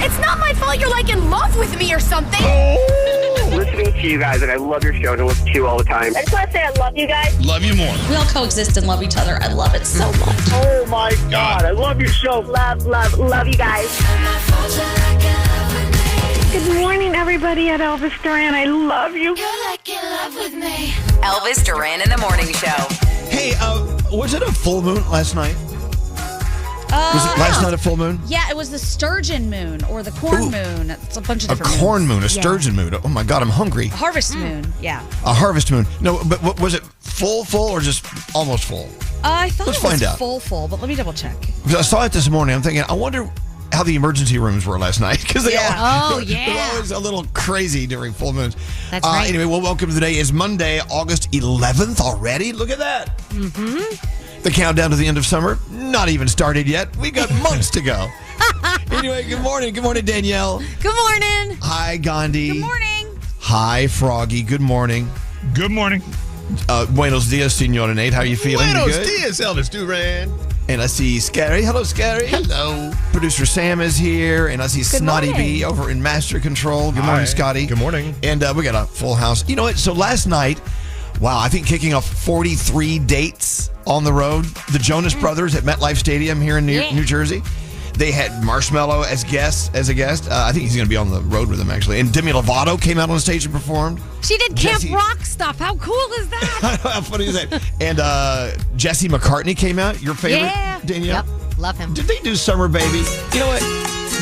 It's not my fault you're like in love with me or something. Listening to you guys, and I love your show and I listen to you all the time. I just want to say I love you guys. Love you more. We all coexist and love each other. I love it so much. Oh my God, I love your show. Love you guys. Good morning, everybody at Elvis Duran. I love you. You're like in love with me. Elvis Duran in the Morning Show. Hey, was it a full moon last night? Was it last night a full moon? Yeah, it was the sturgeon moon or the corn moon. It's a bunch of A different corn moon, a moons. sturgeon moon. Oh my God, I'm hungry. A harvest moon, yeah. A harvest moon. No, but was it full or just almost full? I thought Let's it was find out. full, but let me double check. Because I saw it this morning. I'm thinking, I wonder how the emergency rooms were last night. Because they're always a little crazy during full moons. That's right. Anyway, well, welcome. Today is Monday, August 11th already. Look at that. Mm-hmm. The countdown to the end of summer, not even started yet. We got months to go. Anyway, good morning. Good morning, Danielle. Good morning. Hi, Gandhi. Good morning. Hi, Froggy. Good morning. Good morning. Buenos dias, Senora Nate. How are you feeling? Buenos You good? dias, Elvis Duran. And I see Scary. Hello, Scary. Hello. Producer Sam is here. And I see Snotty morning. B over in Master Control. Good morning, Hi. Scotty. Good morning. And we got a full house. You know what? So last night, wow, I think kicking off 43 dates on the road. The Jonas Brothers at MetLife Stadium here in New Jersey. They had Marshmello as a guest. I think he's going to be on the road with them, actually. And Demi Lovato came out on stage and performed. She did Jesse- Camp Rock stuff. How cool is that? How funny is that? And Jesse McCartney came out. Your favorite, Yeah. Danielle? Yep, love him. Did they do Summer Baby? You know what?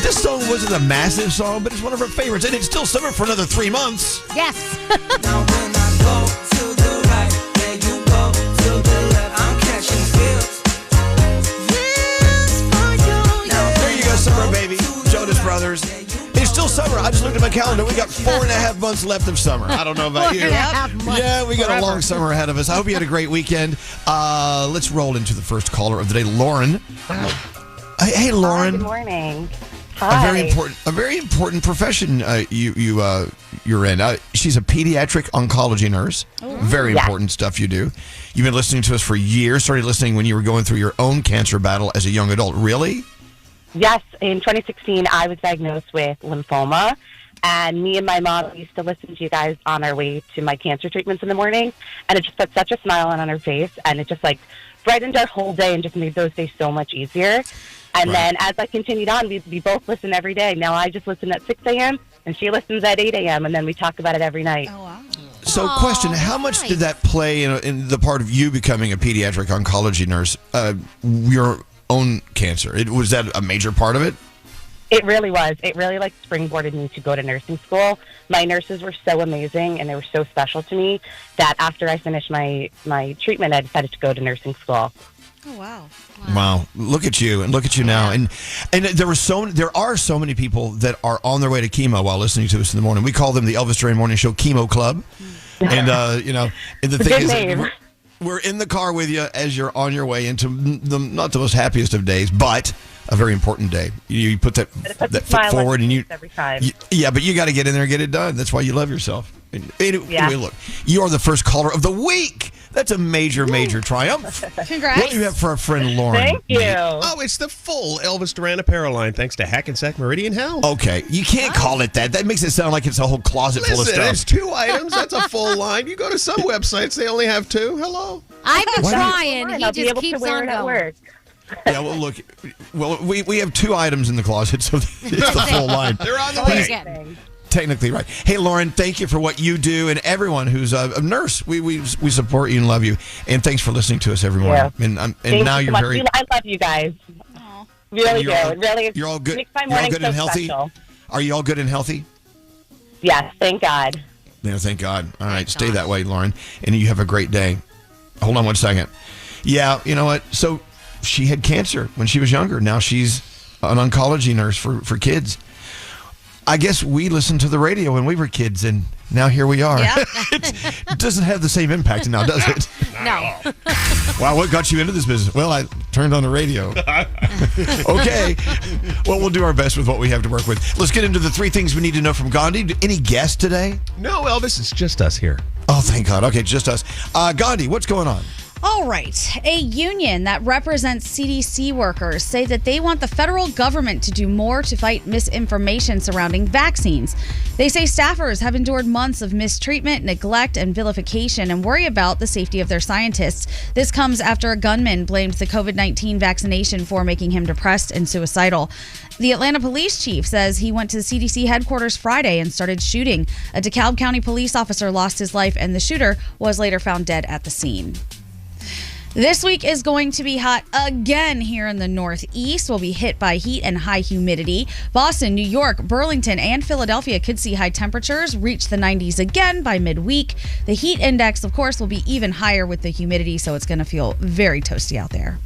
This song wasn't a massive song, but it's one of our favorites. And it's still summer for another 3 months. Yes. Now when I go to the right, there you go to the left. I'm catching feels. Yes, for you. Now, there you go, Summer Baby. Jonas Brothers. It's still summer. I just looked at my calendar. We got 4.5 months left of summer. I don't know about you. 4.5 months. Yeah, we got a long summer ahead of us. I hope you had a great weekend. Let's roll into the first caller of the day, Lauren. Hey, Lauren. Good morning. Hi. A very important profession you're in. She's a pediatric oncology nurse. Very important stuff you do. You've been listening to us for years. Started listening when you were going through your own cancer battle as a young adult. Really? Yes, in 2016, I was diagnosed with lymphoma, and me and my mom used to listen to you guys on our way to my cancer treatments in the morning, and it just put such a smile on her face, and it just like brightened our whole day and just made those days so much easier. And then as I continued on, we both listen every day. Now I just listen at 6 a.m., and she listens at 8 a.m., and then we talk about it every night. Oh, wow. So, question: how much did that play in the part of you becoming a pediatric oncology nurse? Your own cancer. Was that a major part of it? It really was. It really springboarded me to go to nursing school. My nurses were so amazing and they were so special to me that after I finished my treatment, I decided to go to nursing school. Oh, wow. Wow. Look at you and look at you now. And there are so many people that are on their way to chemo while listening to us in the morning. We call them the Elvis Duran Morning Show Chemo Club. And and the thing is that we're in the car with you as you're on your way into not the most happiest of days, but a very important day. You put that foot forward, and every time. But you got to get in there and get it done. That's why you love yourself. Anyway, look, you are the first caller of the week. That's a major triumph. Congrats. What do you have for our friend Lauren? Thank you. Oh, it's the full Elvis Duran apparel line, thanks to Hackensack Meridian Health. Okay, you can't call it that. That makes it sound like it's a whole closet full of Listen, stuff. it's 2 items. That's a full line. You go to some websites, they only have 2. Hello. I've been Why do you- trying. I'll He be just able keeps to wear on it at going. work. Yeah, well, look, we have 2 items in the closet, so it's the full line. They're on the Always way. getting. Technically right. Hey, Lauren, thank you for what you do, and everyone who's a nurse. We support you and love you, and thanks for listening to us every morning. And Thank now you you're so very. much. I love you guys. Really do. It really You're all good. makes my You're all morning good so and healthy. special. Are you all good and healthy? Yes, thank God. Yeah, thank God. All right, stay that way, Lauren, and you have a great day. Hold on one second. Yeah, you know what? So she had cancer when she was younger. Now she's an oncology nurse for kids. I guess we listened to the radio when we were kids, and now here we are. Yeah. It doesn't have the same impact now, does it? No. Wow, what got you into this business? Well, I turned on the radio. Okay. Well, we'll do our best with what we have to work with. Let's get into the 3 things we need to know from Gandhi. Any guests today? No, Elvis, it's just us here. Oh, thank God. Okay, just us. Gandhi, what's going on? All right. A union that represents CDC workers say that they want the federal government to do more to fight misinformation surrounding vaccines. They say staffers have endured months of mistreatment, neglect, and vilification and worry about the safety of their scientists. This comes after a gunman blamed the COVID-19 vaccination for making him depressed and suicidal. The Atlanta police chief says he went to the CDC headquarters Friday and started shooting. A DeKalb County police officer lost his life, and the shooter was later found dead at the scene. This week is going to be hot again here in the Northeast. We'll be hit by heat and high humidity. Boston, New York, Burlington, and Philadelphia could see high temperatures reach the 90s again by midweek. The heat index, of course, will be even higher with the humidity, so it's going to feel very toasty out there.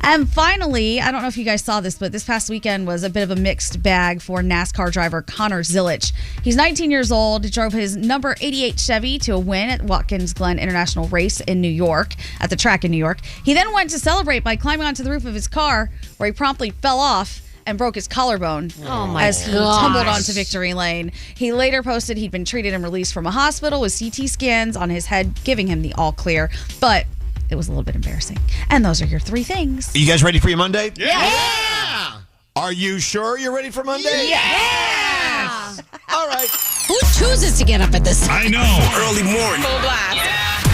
And finally, I don't know if you guys saw this, but this past weekend was a bit of a mixed bag for NASCAR driver Connor Zilisch. He's 19 years old, drove his number 88 Chevy to a win at Watkins Glen International Race in New York, at the track in New York. He then went to celebrate by climbing onto the roof of his car, where he promptly fell off and broke his collarbone as he tumbled onto victory lane. He later posted he'd been treated and released from a hospital with CT scans on his head, giving him the all clear. But it was a little bit embarrassing. And those are your three things. Are you guys ready for your Monday? Yeah! Are you sure you're ready for Monday? Yeah! All right. Who chooses to get up at this time? I know. Early morning. Full blast.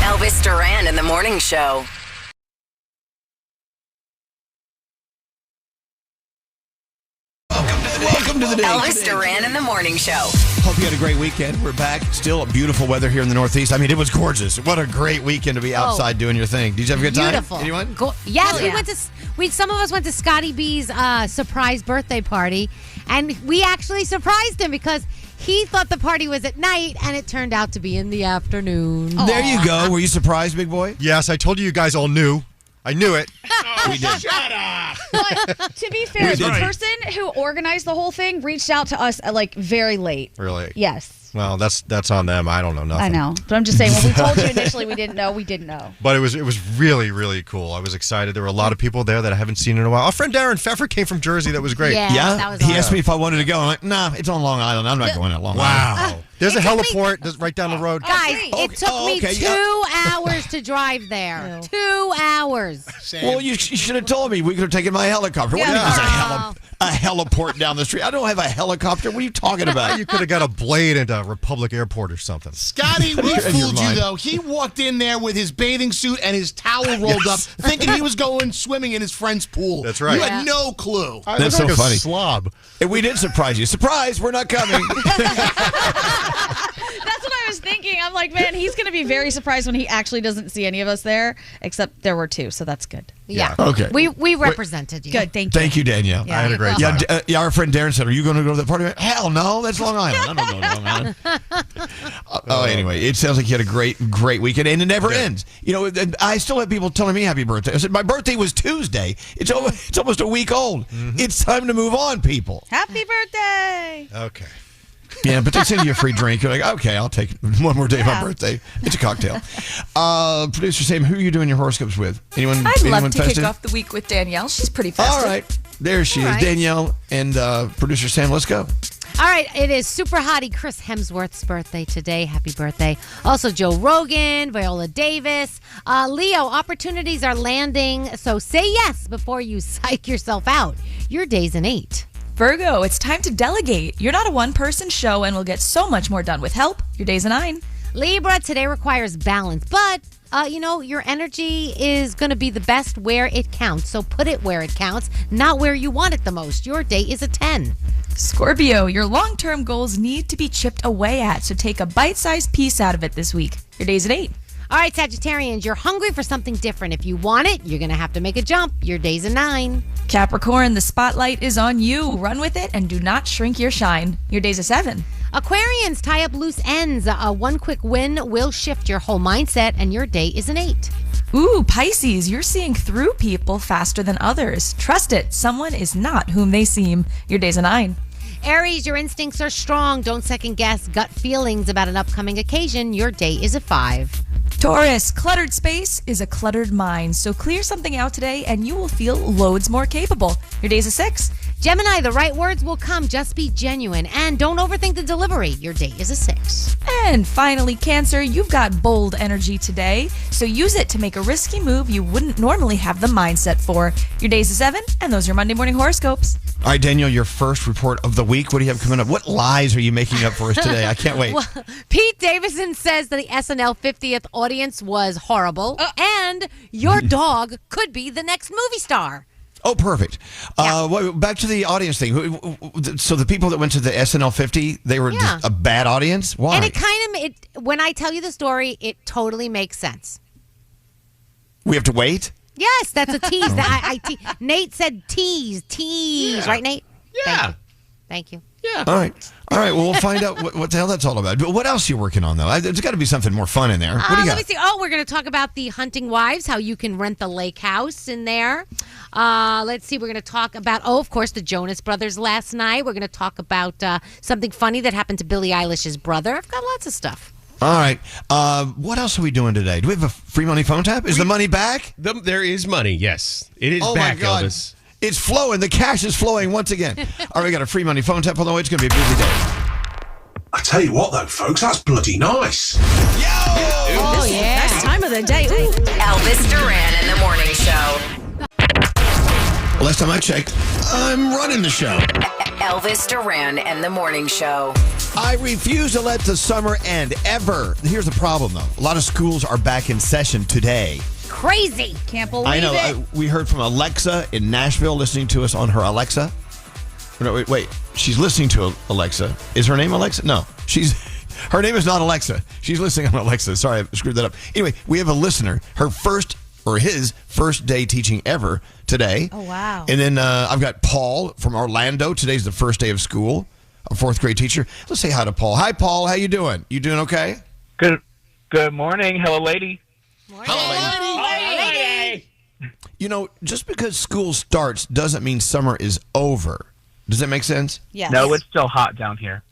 Elvis Duran in the morning show. Welcome to the day. Elvis Duran in the morning show. Hope you had a great weekend. We're back. Still beautiful weather here in the Northeast. I mean, it was gorgeous. What a great weekend to be outside doing your thing. Did you have a good time? Beautiful. Anyone? Yes, some of us went to Scotty B's surprise birthday party, and we actually surprised him because he thought the party was at night, and it turned out to be in the afternoon. There you go. Were you surprised, big boy? Yes, I told you guys all knew. I knew it. We did. Shut up! But to be fair, the person who organized the whole thing reached out to us at very late. Really? Yes. Well, that's on them. I don't know nothing. I know. But I'm just saying, when we told you initially we didn't know, we didn't know. But it was really, really cool. I was excited. There were a lot of people there that I haven't seen in a while. Our friend Darren Pfeffer came from Jersey. That was great. Yeah, that was He awesome. asked me if I wanted to go. I'm like, nah, it's on Long Island. I'm not going to Long Island. Wow. There's a heliport that's right down the road. Guys, it took me 2 hours to drive there. 2 hours. Well, you should have told me. We could have taken my helicopter. What do you mean there's a heliport down the street? I don't have a helicopter. What are you talking about? You could have got a blade into Republic Airport or something. Scotty, we In your fooled you, mind. though. He walked in there with his bathing suit and his towel rolled up, thinking he was going swimming in his friend's pool. That's right. You had no clue. I That's look so like a funny. slob. And we did surprise you. Surprise, we're not coming. That's what I was thinking. I'm like, man, he's going to be very surprised when he actually doesn't see any of us there, except there were 2, so that's good. Yeah. Okay. We represented you. Good, thank you. Thank you, Danielle. Yeah. I had a great time. Yeah, our friend Darren said, are you going to go to the party? Hell no, that's Long Island. I don't go to Long Island. Anyway, it sounds like you had a great weekend, and it never ends. You know, I still have people telling me happy birthday. I said, my birthday was Tuesday. It's almost a week old. It's time to move on, people. Happy birthday. Okay. Yeah, but they send you a free drink. You're like, okay, I'll take one more day of my birthday. It's a cocktail. Producer Sam, who are you doing your horoscopes with? Anyone? I'd anyone love to festive? kick off the week with Danielle. She's pretty festive. All right. There she is. right. Danielle and producer Sam, let's go. All right, it is super hottie Chris Hemsworth's birthday today. Happy birthday. Also, Joe Rogan, Viola Davis. Leo, opportunities are landing, so say yes before you psych yourself out. Your day's an 8. Virgo, it's time to delegate. You're not a one-person show and will get so much more done with help. Your day's a 9. Libra, today requires balance, but your energy is going to be the best where it counts. So put it where it counts, not where you want it the most. Your day is a 10. Scorpio, your long-term goals need to be chipped away at, so take a bite-sized piece out of it this week. Your day's an 8. All right, Sagittarians, you're hungry for something different. If you want it, you're going to have to make a jump. Your day's a 9. Capricorn, the spotlight is on you. Run with it and do not shrink your shine. Your day's a 7. Aquarians, tie up loose ends. One quick win will shift your whole mindset, and your day is an 8. Ooh, Pisces, you're seeing through people faster than others. Trust it. Someone is not whom they seem. Your day's a 9. Aries, your instincts are strong. Don't second guess gut feelings about an upcoming occasion. Your day is a 5. Taurus, cluttered space is a cluttered mind. So clear something out today and you will feel loads more capable. Your day's a 6. Gemini, the right words will come. Just be genuine. And don't overthink the delivery. Your day is a 6. And finally, Cancer, you've got bold energy today, so use it to make a risky move you wouldn't normally have the mindset for. Your day's a 7, and those are Monday morning horoscopes. All right, Danielle, your first report of the week. What do you have coming up? What lies are you making up for us today? I can't wait. Well, Pete Davidson says that the SNL 50th audience was horrible, and your dog could be the next movie star. Oh, perfect. Back to the audience thing. So the people that went to the SNL 50, they were just a bad audience? Why? And when I tell you the story, it totally makes sense. We have to wait? Yes, that's a tease. Nate said tease. Yeah. Right, Nate? Yeah. Thank you. Yeah. All right. Well, we'll find out what the hell that's all about. But what else are you working on, though? There's got to be something more fun in there. What do you got? Let me see. Oh, we're going to talk about the Hunting Wives, how you can rent the lake house in there. Let's see. We're going to talk about, of course, the Jonas Brothers last night. We're going to talk about something funny that happened to Billie Eilish's brother. I've got lots of stuff. All right. What else are we doing today? Do we have a free money phone tap? Is the money back? There is money, yes. It is back, my God. Elvis. It's flowing. The cash is flowing once again. All right, we got a free money phone tap on the way. It's going to be a busy day. I tell you what, though, folks, that's bloody nice. Oh, yeah. Best time of the day. Ooh. Elvis Duran in the morning show. Well, last time I checked, I'm running the show. Elvis Duran and the morning show. I refuse to let the summer end, ever. Here's the problem, though. A lot of schools are back in session today. Crazy. Can't believe I know. it. We heard from Alexa in Nashville listening to us on her Alexa. No, wait. She's listening to Alexa. Is her name Alexa? No. Her name is not Alexa. She's listening on Alexa. Sorry, I screwed that up. Anyway, we have a listener. His first day teaching ever today. Oh, wow. And then I've got Paul from Orlando. Today's the first day of school. A fourth grade teacher. Let's say hi to Paul. Hi, Paul. How you doing? You doing okay? Good morning. Hello, lady. You know, just because school starts doesn't mean summer is over. Does that make sense? Yes. No, it's still hot down here.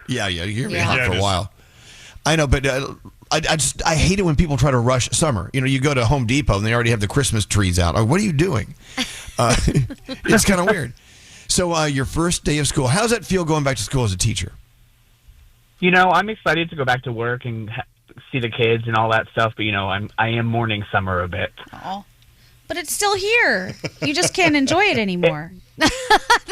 Yeah, you're going to be hot for a while. I know, but I hate it when people try to rush summer. You know, you go to Home Depot and they already have the Christmas trees out. What are you doing? It's kind of weird. So your first day of school, how does that feel going back to school as a teacher? You know, I'm excited to go back to work and see the kids and all that stuff, but, you know, I am mourning summer a bit. Oh. But it's still here. You just can't enjoy it anymore. That's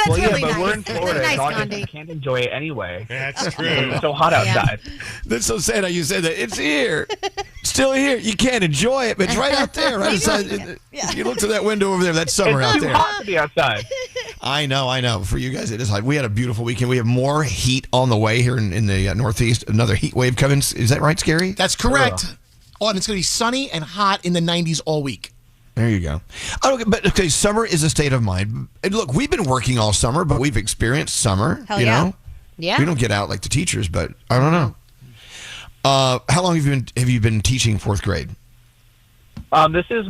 really nice. We're in Florida. Nice, August, Gandhi. I can't enjoy it anyway. That's true. It's so hot outside. That's so sad how you said that. It's here. Still here. You can't enjoy it, but it's right out there. Right outside. You look to that window over there. That's summer out It's too there. hot to be outside. I know. For you guys, it is hot. We had a beautiful weekend. We have more heat on the way here in the Northeast. Another heat wave coming. Is that right, Scary? That's correct. Oh, and it's going to be sunny and hot in the 90s all week. There you go. Okay, summer is a state of mind. And look, we've been working all summer, but we've experienced summer. Hell you yeah. know? Yeah. We don't get out like the teachers, but I don't know. How long have you been teaching fourth grade? This is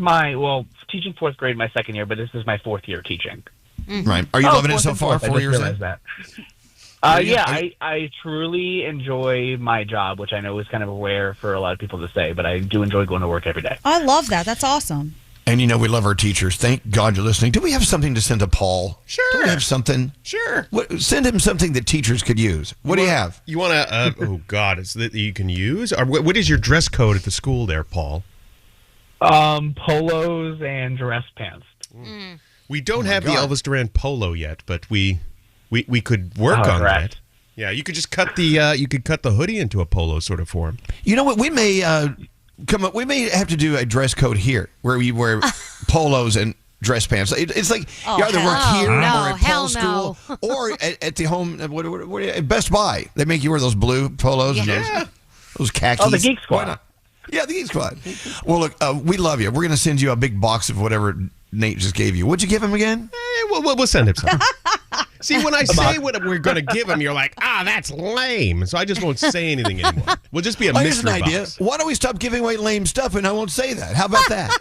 teaching fourth grade my second year, but this is my fourth year teaching. Mm-hmm. Right. Are you loving it so far? 4 years in? That. I truly enjoy my job, which I know is kind of rare for a lot of people to say, but I do enjoy going to work every day. I love that. That's awesome. And you know, we love our teachers. Thank God you're listening. Do we have something to send to Paul? Sure. Do we have something? Sure. Send him something that teachers could use. What do you have? You want to, oh, God, it's that you can use? Or what is your dress code at the school there, Paul? Polos and dress pants. We don't have the Elvis Duran polo yet, but we could work on that. Yeah, you could just cut the hoodie into a polo sort of form. You know what? We may come up. We may have to do a dress code here where we wear polos and dress pants. It's like you either work here or at Paul's school or at the home. At Best Buy, they make you wear those blue polos and those khakis. Oh, the Geek Squad. Why not? Yeah, the Geek Squad. Well, look, we love you. We're going to send you a big box of whatever Nate just gave you. What'd you give him again? We'll send him something. See, when I say what we're going to give him, you're like, that's lame. So I just won't say anything anymore. We'll just be a Here's mystery an idea. box. Why don't we stop giving away lame stuff and I won't say that? How about that?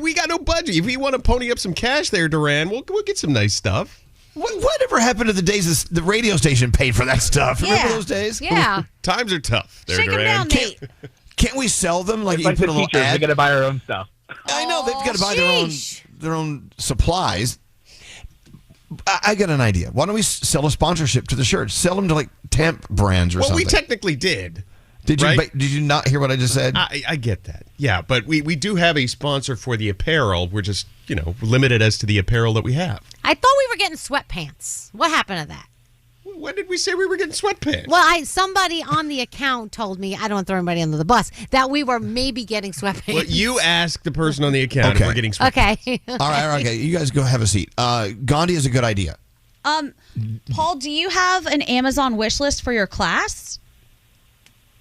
We got no budget. If you want to pony up some cash there, Duran, we'll get some nice stuff. Whatever happened to the days the radio station paid for that stuff? Remember those days? Yeah. Times are tough there, Shake Duran. them down, Nate. Can't we sell them? Like It's you like put the a little teachers, ad? they got to buy our own stuff. I know they've got to buy their own supplies. I got an idea. Why don't we sell a sponsorship to the shirts? Sell them to like temp brands or Well, something. we technically did. Did you? right? Did you not hear what I just said? I get that. Yeah, but we do have a sponsor for the apparel. We're just limited as to the apparel that we have. I thought we were getting sweatpants. What happened to that? When did we say we were getting sweatpants? Well, somebody on the account told me, I don't want to throw anybody under the bus, that we were maybe getting sweatpants. Well, you asked the person on the account if we're getting sweatpants. Okay. All right. Okay. You guys go have a seat. Gandhi is a good idea. Paul, do you have an Amazon wish list for your class?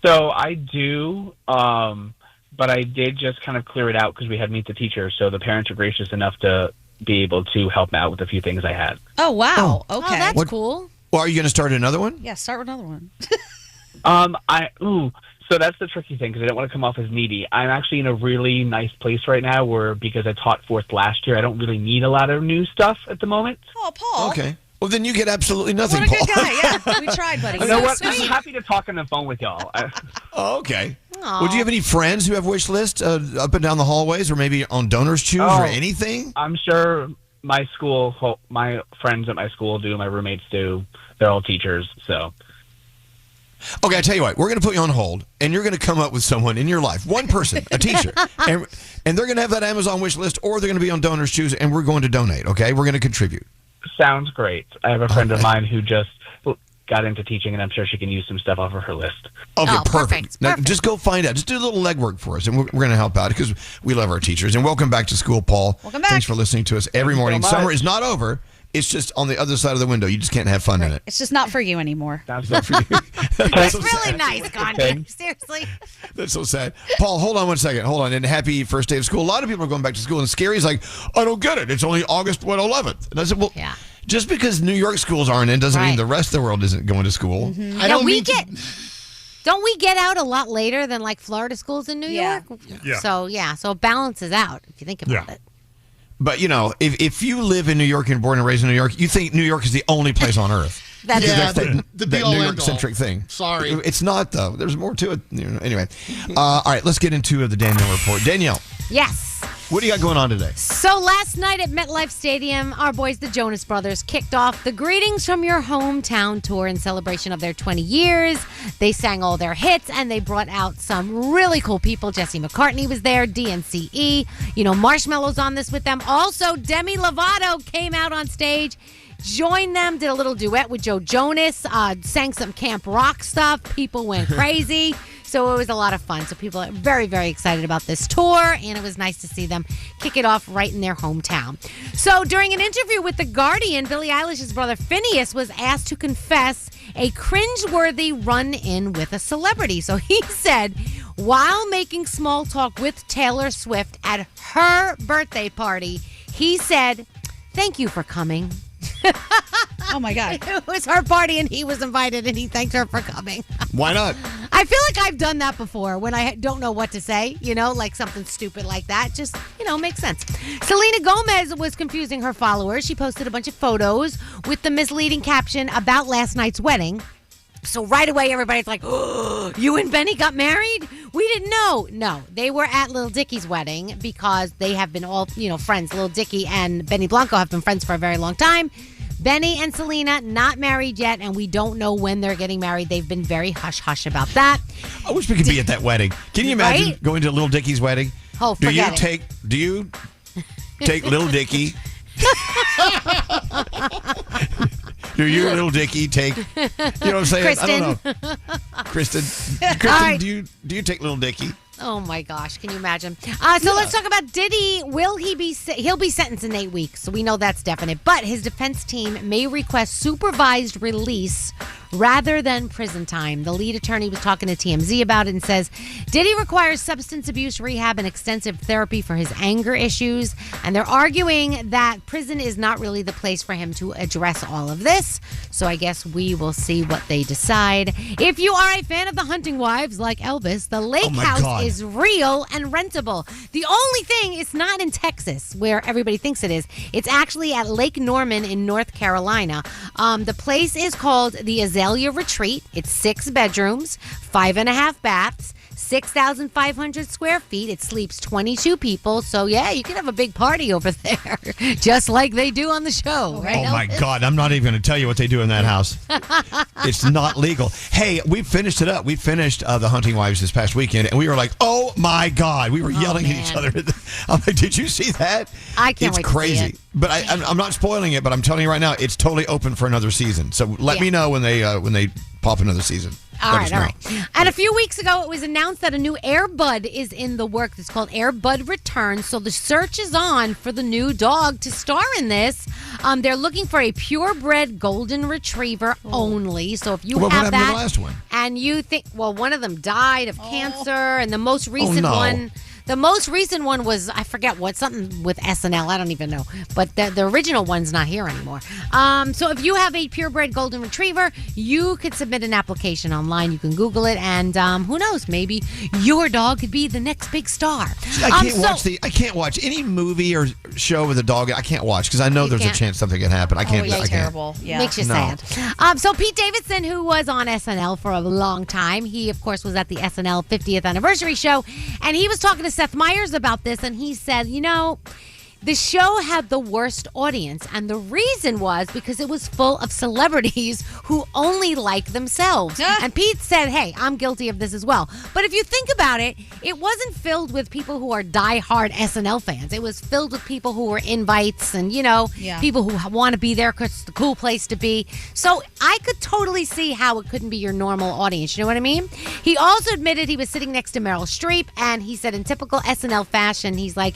So I do, but I did just kind of clear it out because we had Meet the Teacher, so the parents are gracious enough to be able to help me out with a few things I had. Oh, wow. Okay. Oh, that's cool. Well, are you going to start another one? Yeah, start with another one. So that's the tricky thing because I don't want to come off as needy. I'm actually in a really nice place right now where, because I taught fourth last year, I don't really need a lot of new stuff at the moment. Oh, Paul. Okay. Well, then you get absolutely nothing, What a Paul. good guy. Yeah, we tried, buddy. You know what? I'm happy to talk on the phone with y'all. Oh, okay. Would you have any friends who have wish lists up and down the hallways, or maybe on Donors Choose or anything? I'm sure my friends at my school do. My roommates do. They're all teachers, so. Okay, I tell you what. We're going to put you on hold, and you're going to come up with someone in your life, one person, a teacher, and they're going to have that Amazon wish list, or they're going to be on Donors Choose, and we're going to donate. Okay, we're going to contribute. Sounds great. I have a friend of mine who just got into teaching, and I'm sure she can use some stuff off of her list. Okay, perfect. Now, just go find out. Just do a little legwork for us, and we're going to help out because we love our teachers. And welcome back to school, Paul. Welcome back. Thanks for listening to us every morning. so much. Summer is not over. It's just on the other side of the window. You just can't have fun in it. It's just not for you anymore. That's not for you. That's really nice, Gandhi. Seriously. That's so sad. Paul, hold on one second. Hold on. And happy first day of school. A lot of people are going back to school, and Scary's like, I don't get it. It's only August 11th. And I said, well, just because New York schools aren't in doesn't mean the rest of the world isn't going to school. Mm-hmm. Don't we get out a lot later than like Florida schools in New York? Yeah. So it balances out if you think about it. But, if you live in New York and born and raised in New York, you think New York is the only place on earth. That's that the New be-all, York-centric thing. Sorry. It's not, though. There's more to it. Anyway. All right, let's get into the Danielle Report. Danielle. Yes. What do you got going on today? So last night at MetLife Stadium, our boys, the Jonas Brothers, kicked off the Greetings from Your Hometown tour in celebration of their 20 years. They sang all their hits, and they brought out some really cool people. Jesse McCartney was there, DNCE. Marshmello's on this with them. Also, Demi Lovato came out on stage, joined them, did a little duet with Joe Jonas, sang some Camp Rock stuff. People went crazy. So it was a lot of fun. So people are very, very excited about this tour, and it was nice to see them kick it off right in their hometown. So during an interview with The Guardian, Billie Eilish's brother Phineas was asked to confess a cringeworthy run-in with a celebrity. So he said, while making small talk with Taylor Swift at her birthday party, he said, "Thank you for coming." Oh my God. It was her party and he was invited and he thanked her for coming. Why not? I feel like I've done that before when I don't know what to say, like something stupid like that. Just, makes sense. Selena Gomez was confusing her followers. She posted a bunch of photos with the misleading caption about last night's wedding. So right away, everybody's like, oh, you and Benny got married? We didn't know. No, they were at Lil Dicky's wedding because they have been all, friends. Lil Dicky and Benny Blanco have been friends for a very long time. Benny and Selena not married yet, and we don't know when they're getting married. They've been very hush-hush about that. I wish we could be at that wedding. Can you imagine going to Lil Dicky's wedding? Oh, forget it. Do you take Lil Dicky? Do you, Lil Dicky, take? You know what I'm saying? Kristen. I don't know. Kristen, right. do you take Lil Dicky? Oh my gosh, can you imagine? So let's talk about Diddy. He'll be sentenced in 8 weeks, so we know that's definite. But his defense team may request supervised release rather than prison time. The lead attorney was talking to TMZ about it and says Diddy requires substance abuse rehab and extensive therapy for his anger issues, and they're arguing that prison is not really the place for him to address all of this. So I guess we will see what they decide. If you are a fan of The Hunting Wives like Elvis, the lake house is real and rentable. The only thing, it's not in Texas where everybody thinks it is. It's actually at Lake Norman in North Carolina. The place is called the Azalea Retreat. It's 6 bedrooms, 5.5 baths, 6,500 square feet. It sleeps 22 people. So, yeah, you can have a big party over there, just like they do on the show, right? Oh, my God. I'm not even going to tell you what they do in that house. It's not legal. Hey, we finished it up. We finished The Hunting Wives this past weekend, and we were like, oh, my God. We were yelling at each other. I'm like, did you see that? I can't wait It's crazy. to see it. But I'm not spoiling it, but I'm telling you right now, it's totally open for another season. So let me know when they pop another season. All right. And a few weeks ago, it was announced that a new Air Bud is in the work. It's called Air Bud Return. So the search is on for the new dog to star in this. They're looking for a purebred golden retriever only. So if you What have happened to that, the last one? and you think, well, one of them died of cancer, and the most recent one. The most recent one was, I forget what, something with SNL. I don't even know. But the original one's not here anymore. So if you have a purebred golden retriever, you could submit an application online. You can Google it, and who knows? Maybe your dog could be the next big star. I can't watch any movie or show with a dog. I can't watch because I know there's a chance something can happen. I can't. I can't. Terrible. Yeah. Makes you sad. So Pete Davidson, who was on SNL for a long time, he, of course, was at the SNL 50th anniversary show, and he was talking to Seth Meyers about this, and he said, the show had the worst audience, and the reason was because it was full of celebrities who only like themselves. And Pete said, hey, I'm guilty of this as well. But if you think about it, it wasn't filled with people who are diehard SNL fans. It was filled with people who were invites and, people who want to be there because it's the cool place to be. So I could totally see how it couldn't be your normal audience. You know what I mean? He also admitted he was sitting next to Meryl Streep, and he said in typical SNL fashion, he's like,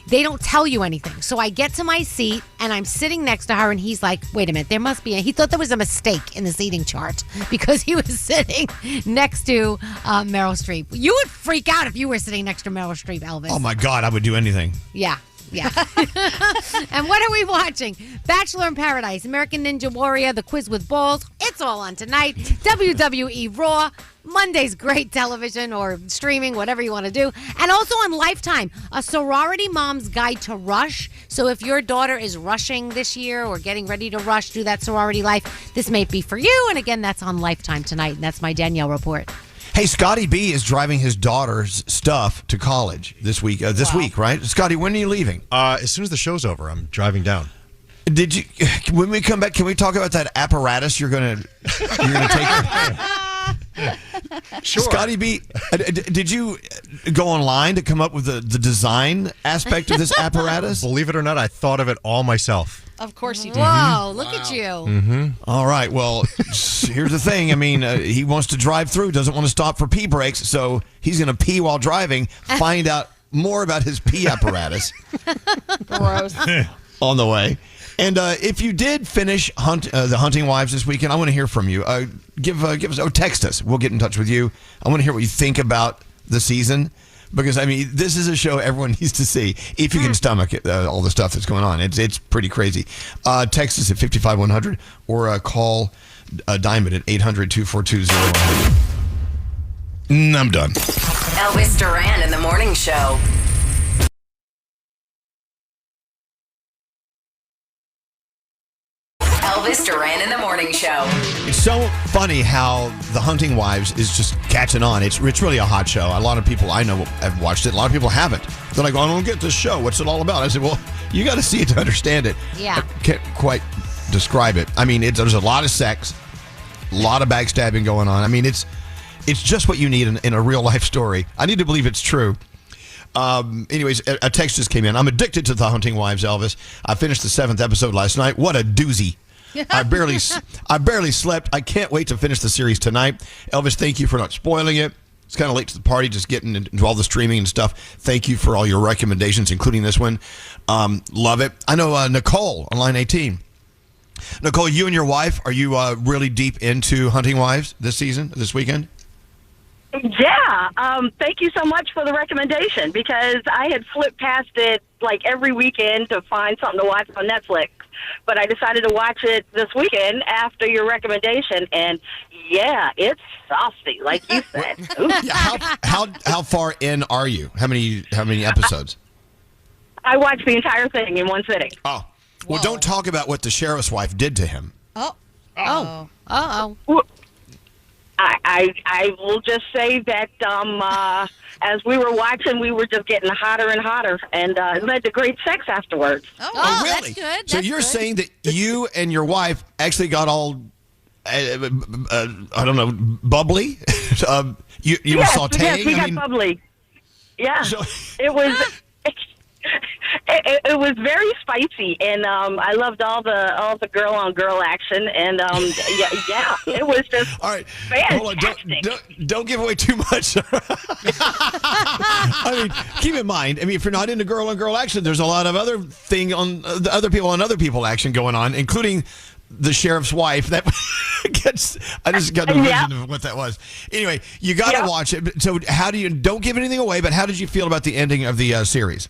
they don't tell you anything. So I get to my seat, and I'm sitting next to her, and he's like, wait a minute, there must be he thought there was a mistake in the seating chart because he was sitting next to Meryl Streep. You would freak out if you were sitting next to Meryl Streep, Elvis. Oh, my God, I would do anything. Yeah. And what are we watching? Bachelor in Paradise, American Ninja Warrior, The Quiz with Balls. It's all on tonight. WWE Raw. Monday's great television or streaming, whatever you want to do. And also on Lifetime, a sorority mom's guide to rush. So if your daughter is rushing this year or getting ready to rush, do that sorority life, this may be for you. And again, that's on Lifetime tonight. And that's my Danielle report. Hey, Scotty B is driving his daughter's stuff to college this week. This week, right? Scotty, when are you leaving? As soon as the show's over, I'm driving down. Did you? When we come back, can we talk about that apparatus you're gonna take? Sure. Scotty B, did you go online to come up with the design aspect of this apparatus? Believe it or not, I thought of it all myself. Of course you did. Whoa, look at you. Mm-hmm. All right. Well, here's the thing. I mean, he wants to drive through, doesn't want to stop for pee breaks, so he's going to pee while driving, find out more about his pee apparatus. Gross. On the way. And if you did finish The Hunting Wives this weekend, I want to hear from you. Give us, text us. We'll get in touch with you. I want to hear what you think about the season. Because, I mean, this is a show everyone needs to see if you can stomach it, all the stuff that's going on. It's pretty crazy. Text us at 55100 or call Diamond at 800-242-0100. I'm done. Elvis Duran in the Morning Show. Elvis Duran in the Morning Show. It's so funny how The Hunting Wives is just catching on. It's really a hot show. A lot of people I know have watched it. A lot of people haven't. They're like, I don't get this show. What's it all about? I said, well, you got to see it to understand it. Yeah. I can't quite describe it. I mean, there's a lot of sex, a lot of backstabbing going on. I mean, it's just what you need in a real life story. I need to believe it's true. Anyways, a text just came in. I'm addicted to The Hunting Wives, Elvis. I finished the 7th episode last night. What a doozy. I barely slept. I can't wait to finish the series tonight. Elvis, thank you for not spoiling it. It's kind of late to the party, just getting into all the streaming and stuff. Thank you for all your recommendations, including this one. Love it. I know Nicole on line 18. Nicole, you and your wife, are you really deep into Hunting Wives this weekend? Yeah. Thank you so much for the recommendation, because I had flipped past it like every weekend to find something to watch on Netflix. But I decided to watch it this weekend after your recommendation, and yeah, it's saucy, like you said. How far in are you? How many episodes? I watched the entire thing in one sitting. Oh, well, don't talk about what the sheriff's wife did to him. I I will just say that as we were watching, we were just getting hotter and hotter, and it led to great sex afterwards. Oh, really? that's good. So That's you're good. saying that you and your wife actually got all, I don't know, bubbly? You were Yes, sauteing? yes, we got bubbly. Yeah, it was. It was very spicy, and I loved all the girl on girl action, and yeah, it was just all right. Fantastic. Hold on, don't give away too much. I mean, keep in mind. I mean, if you're not into girl on girl action, there's a lot of other thing on the other people action going on, including the sheriff's wife. That gets. I just got a vision of what that was. Anyway, you got to watch it. So, how do you? Don't give anything away. But how did you feel about the ending of the series?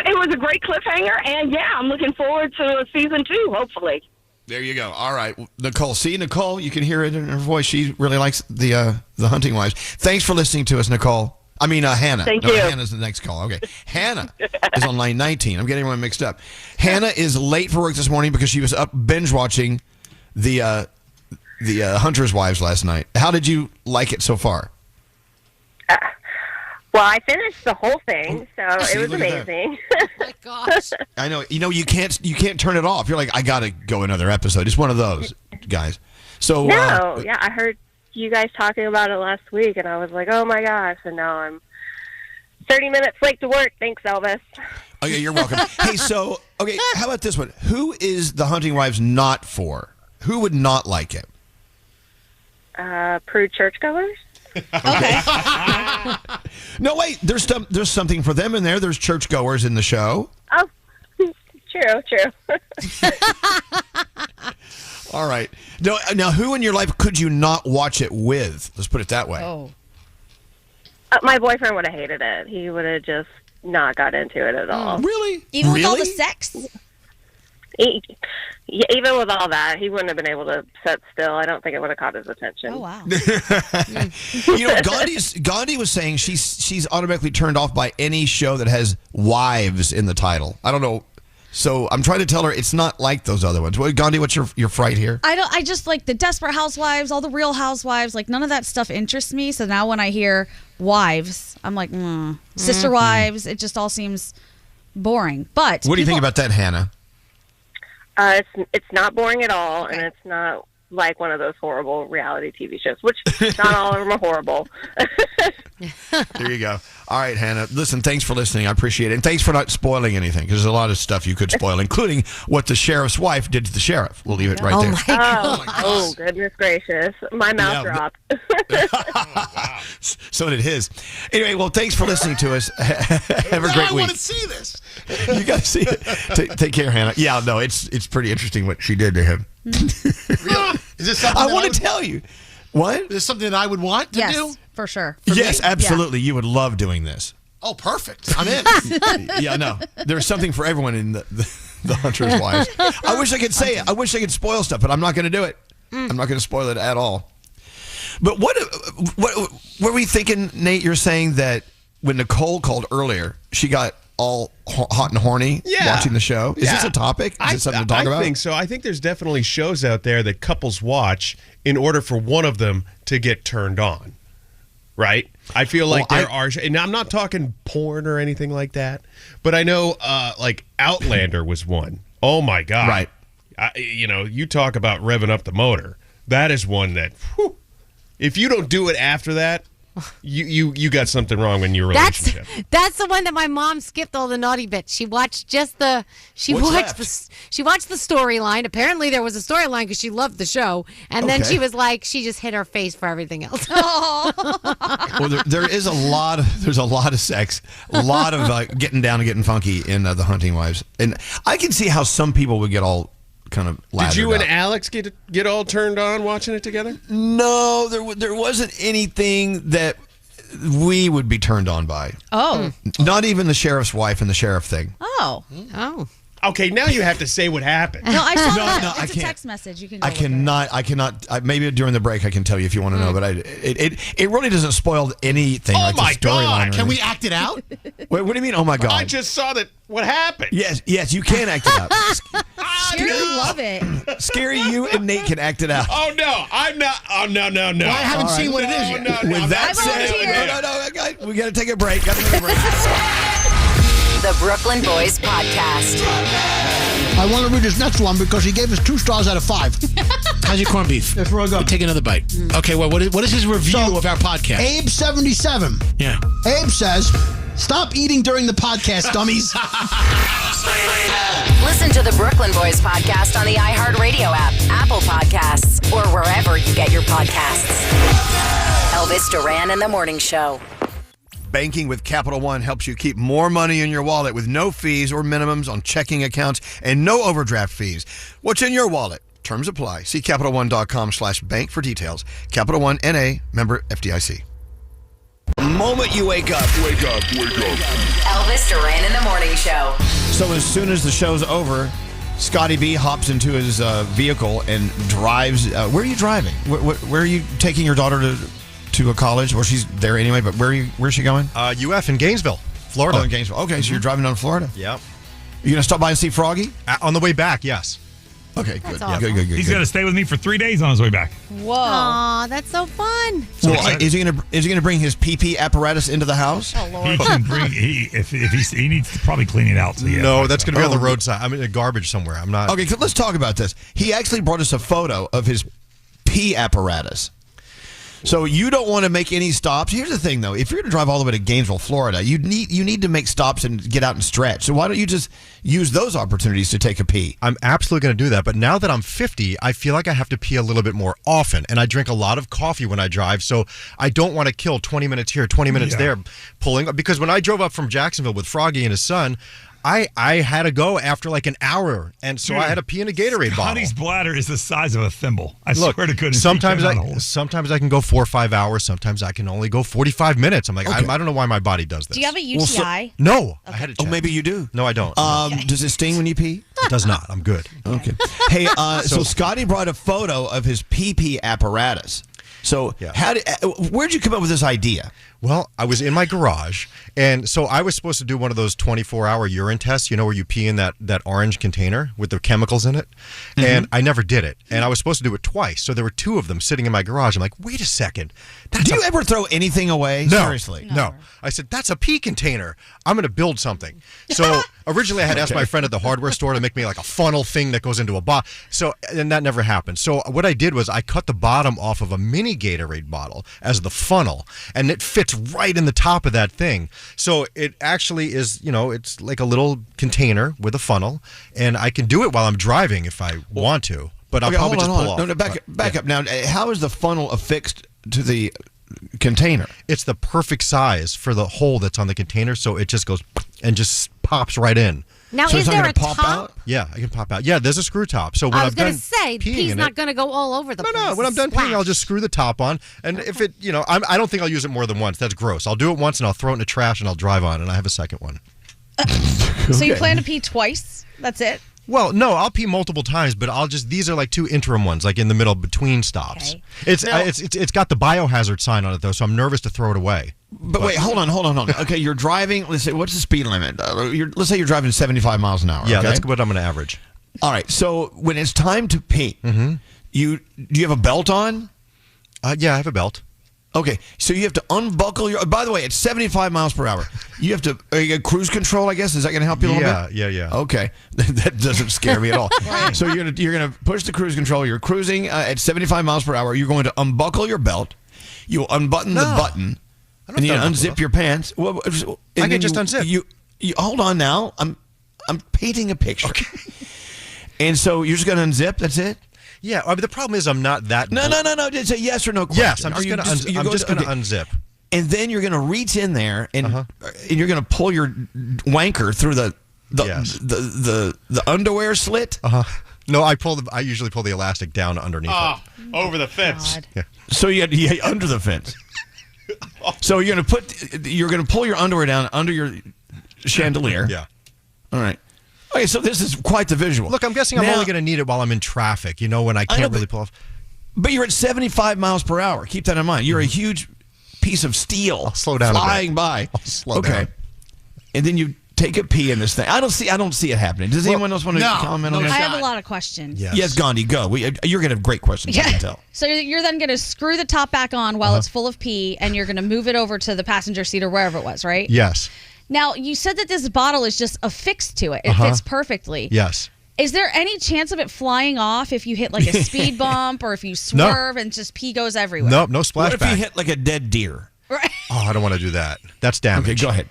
It was a great cliffhanger, and I'm looking forward to season 2, hopefully. There you go. All right, Nicole. See, Nicole, you can hear it in her voice. She really likes the Hunting Wives. Thanks for listening to us, Nicole. I mean, Hannah. Thank you. Hannah's the next call. Okay. Hannah is on line 19. I'm getting everyone mixed up. Hannah is late for work this morning because she was up binge watching the Hunter's Wives last night. How did you like it so far? Well, I finished the whole thing, so See, it was look at that. amazing. Oh my gosh. I know. You can't turn it off. You're like, I got to go another episode. It's one of those guys. So No, I heard you guys talking about it last week, and I was like, oh my gosh, and now I'm 30 minutes late to work. Thanks, Elvis. Okay, you're welcome. Hey, so, how about this one? Who is the Hunting Wives not for? Who would not like it? Prude churchgoers? Okay. No, wait. There's something for them in there. There's churchgoers in the show. Oh, true. All right. Now, who in your life could you not watch it with? Let's put it that way. Oh. My boyfriend would have hated it. He would have just not got into it at all. Really? Even with all the sex? Even with all that, he wouldn't have been able to sit still. I don't think it would have caught his attention. Oh, wow. Gandhi was saying she's automatically turned off by any show that has wives in the title. I don't know. So I'm trying to tell her it's not like those other ones. Gandhi, what's your fright here? I just like the Desperate Housewives, all the Real Housewives. Like, none of that stuff interests me. So now when I hear wives, I'm like, sister wives. It just all seems boring. But what do you think about that, Hannah? It's not boring at all, and it's not like one of those horrible reality TV shows, which not all of them are horrible. There you go. All right, Hannah. Listen, thanks for listening. I appreciate it. And thanks for not spoiling anything, because there's a lot of stuff you could spoil, including what the sheriff's wife did to the sheriff. We'll leave it right there. My God. Oh, goodness gracious. My mouth dropped. So did his. Anyway, well, thanks for listening to us. Have a great I week. want to see this. You got to see it. Take care, Hannah. Yeah, no, it's pretty interesting what she did to him. Is this something I want to tell you. What? Is this something that I would want to do? For sure. Yes, absolutely. You would love doing this. Oh, perfect. I'm in. Yeah, no. There's something for everyone in the Hunter's Wives. I wish I could say it. I wish I could spoil stuff, but I'm not going to do it. I'm not going to spoil it at all. But what were we thinking, Nate? You're saying that when Nicole called earlier, she got all hot and horny watching the show. Is this a topic? Is it something to talk about? I think so. I think there's definitely shows out there that couples watch in order for one of them to get turned on. Right? I feel like there are, and I'm not talking porn or anything like that, but I know like Outlander was one. Oh my God. Right. You talk about revving up the motor. That is one that, if you don't do it after that, you got something wrong in your relationship. That's the one that my mom skipped all the naughty bits. She watched the storyline. Apparently there was a storyline because she loved the show, and then she was like, she just hit her face for everything else. Well, there's a lot of sex, a lot of getting down and getting funky in the Hunting Wives, and I can see how some people would get all kind of lathered Did you and up. Alex get all turned on watching it together? No, there wasn't anything that we would be turned on by. Oh. Not even the sheriff's wife and the sheriff thing. Oh. Okay, now you have to say what happened. No, I saw that. No, I It's a can't. text message. You can go I look at it. cannot. Maybe during the break I can tell you if you want to know, but it really doesn't spoil anything. Oh like the my storyline God. or Can we anything. act it out? Wait, what do you mean? Oh my God! I just saw that. What happened? Yes, you can act it out. Scary, love it. Scary, you and Nate can act it out. Oh no, I'm not. Oh no. Well, I haven't seen what it is yet. With that said, we got to take a break. The Brooklyn Boys Podcast. I want to read this next one because he gave us 2 stars out of 5. How's your corned beef? That's real good. Take another bite. Okay, well, what is his review of our podcast? Abe77. Yeah. Abe says, stop eating during the podcast, dummies. Listen to the Brooklyn Boys Podcast on the iHeartRadio app, Apple Podcasts, or wherever you get your podcasts. Elvis Duran and the Morning Show. Banking with Capital One helps you keep more money in your wallet with no fees or minimums on checking accounts and no overdraft fees. What's in your wallet? Terms apply. See CapitalOne.com/bank for details. Capital One N.A. member FDIC. The moment you wake up. Elvis Duran and the Morning Show. So as soon as the show's over, Scotty B hops into his vehicle and drives. Where are you driving? Where are you taking your daughter to a college? Or she's there anyway, but where's she going? UF in Gainesville, Florida. Oh, in Gainesville. Okay, so you're driving down to Florida? Yep. You going to stop by and see Froggy? On the way back, yes. Okay, good. awesome. Good. He's going to stay with me for 3 days on his way back. Whoa. Aw, that's so fun. Well, is he gonna bring his pee apparatus into the house? Oh, Lord. He can bring. If he needs to probably clean it out. So No, that's going to be on the roadside. I'm in the garbage somewhere. I'm not. Okay, let's talk about this. He actually brought us a photo of his pee apparatus. So you don't want to make any stops. Here's the thing, though. If you're going to drive all the way to Gainesville, Florida, you need to make stops and get out and stretch. So why don't you just use those opportunities to take a pee? I'm absolutely going to do that. But now that I'm 50, I feel like I have to pee a little bit more often. And I drink a lot of coffee when I drive. So I don't want to kill 20 minutes here, 20 minutes there pulling. Because when I drove up from Jacksonville with Froggy and his son, I had to go after like an hour, and so I had to pee in a Gatorade bottle. Scotty's bladder is the size of a thimble. I swear to goodness. Sometimes I can go 4 or 5 hours. Sometimes I can only go 45 minutes. I'm like, I don't know why my body does this. Do you have a UTI? No, I had a check. Oh, maybe you do. No, I don't. Does it sting when you pee? It does not. I'm good. Okay. Hey, so Scotty brought a photo of his pee apparatus. So where'd you come up with this idea? Well, I was in my garage, and so I was supposed to do one of those 24-hour urine tests, where you pee in that orange container with the chemicals in it, and I never did it. And I was supposed to do it twice, so there were 2 of them sitting in my garage. I'm like, wait a second. Do you ever throw anything away? No, Seriously? No. I said, that's a pee container. I'm going to build something. So originally I had asked my friend at the hardware store to make me like a funnel thing that goes into a bottle. And that never happened. So what I did was I cut the bottom off of a mini Gatorade bottle as the funnel, and it fits right in the top of that thing. So it actually is, it's like a little container with a funnel, and I can do it while I'm driving if I want to. But I'll probably just pull off. No, back up. Now, how is the funnel affixed to the container? It's the perfect size for the hole that's on the container, so it just goes and just pops right in. Now, so is there a top? Out? Yeah, I can pop out. Yeah, there's a screw top. So when I was going to say, the pee's not going to go all over the place. No, when I'm done peeing, I'll just screw the top on. And if it, I don't think I'll use it more than once. That's gross. I'll do it once and I'll throw it in the trash and I'll drive on, and I have a second one. So you plan to pee twice? That's it? Well, no, I'll pee multiple times, but these are like 2 interim ones, like in the middle between stops. Okay. It's got the biohazard sign on it though, so I'm nervous to throw it away. But wait, hold on. Okay, you're driving. Let's say, what's the speed limit? Let's say you're driving 75 miles an hour. Yeah, okay? that's what I'm going to average. All right. So when it's time to pee, do you have a belt on? Yeah, I have a belt. Okay, so you have to unbuckle your. By the way, it's 75 miles per hour. You have to cruise control. I guess is that going to help you a little bit? Yeah. Okay, that doesn't scare me at all. So you're gonna push the cruise control. You're cruising at 75 miles per hour. You're going to unbuckle your belt. You'll unbutton the button, and you unzip your pants. Well, I can just unzip. You hold on now. I'm painting a picture. Okay. And so you're just going to unzip. That's it. Yeah, I mean, the problem is I'm not that. No. It's a yes or no question. Yes, I'm just going to unzip. And then you're going to reach in there and you're going to pull your wanker through the underwear slit. No, I usually pull the elastic down underneath. Over the fence. Yeah. So you under the fence. So you're going to pull your underwear down under your chandelier. Yeah. All right. Okay, so this is quite the visual. Look, I'm guessing I'm Now- only going to need it while I'm in traffic, when I can't really pull off. But you're at 75 miles per hour. Keep that in mind. You're a huge piece of steel. I'll slow down a bit. Flying by. I'll slow down. And then you take a pee in this thing. I don't see it happening. Does anyone else want to comment on I this? have a lot of questions. Yes, Gandhi, go. You're going to have great questions, I can tell. So you're then going to screw the top back on while it's full of pee, and you're going to move it over to the passenger seat or wherever it was, right? Yes. Now, you said that this bottle is just affixed to it. It fits perfectly. Yes. Is there any chance of it flying off if you hit like a speed bump or if you swerve and just pee goes everywhere? Nope, no splashback. What if you hit like a dead deer? Right. Oh, I don't want to do that. That's damage. Okay, go ahead.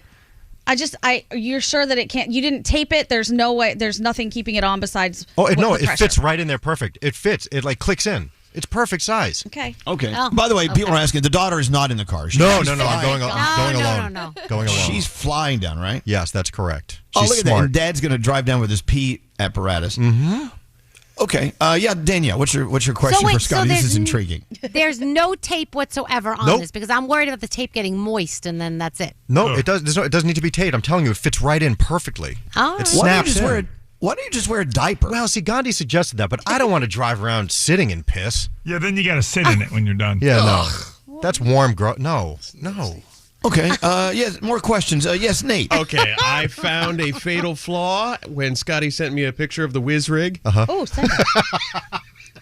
You're sure that it can't, you didn't tape it? There's no way, there's nothing keeping it on besides it pressure. fits right in there perfect. It fits. It like clicks in. It's perfect size. Okay. Okay. Oh, By the way, people are asking, the daughter is not in the car. No, She's I'm going alone. No. Going alone. She's flying down, right? Yes, that's correct. Oh, She's look at that. smart. And Dad's going to drive down with his pee apparatus. Mm-hmm. Okay. Danielle, what's your question for Scotty? This is intriguing. There's no tape whatsoever on Nope. this because I'm worried about the tape getting moist and then that's it. No, it does. It doesn't need to be taped. I'm telling you, it fits right in perfectly. All right. It snaps in. Why don't you just wear a diaper? Well, see, Gandhi suggested that, but I don't want to drive around sitting in piss. Yeah, then you got to sit in it when you're done. Yeah, no. That's warm. No. Okay. Yes, more questions. Yes, Nate. Okay, I found a fatal flaw when Scotty sent me a picture of the whiz rig. Oh, send it.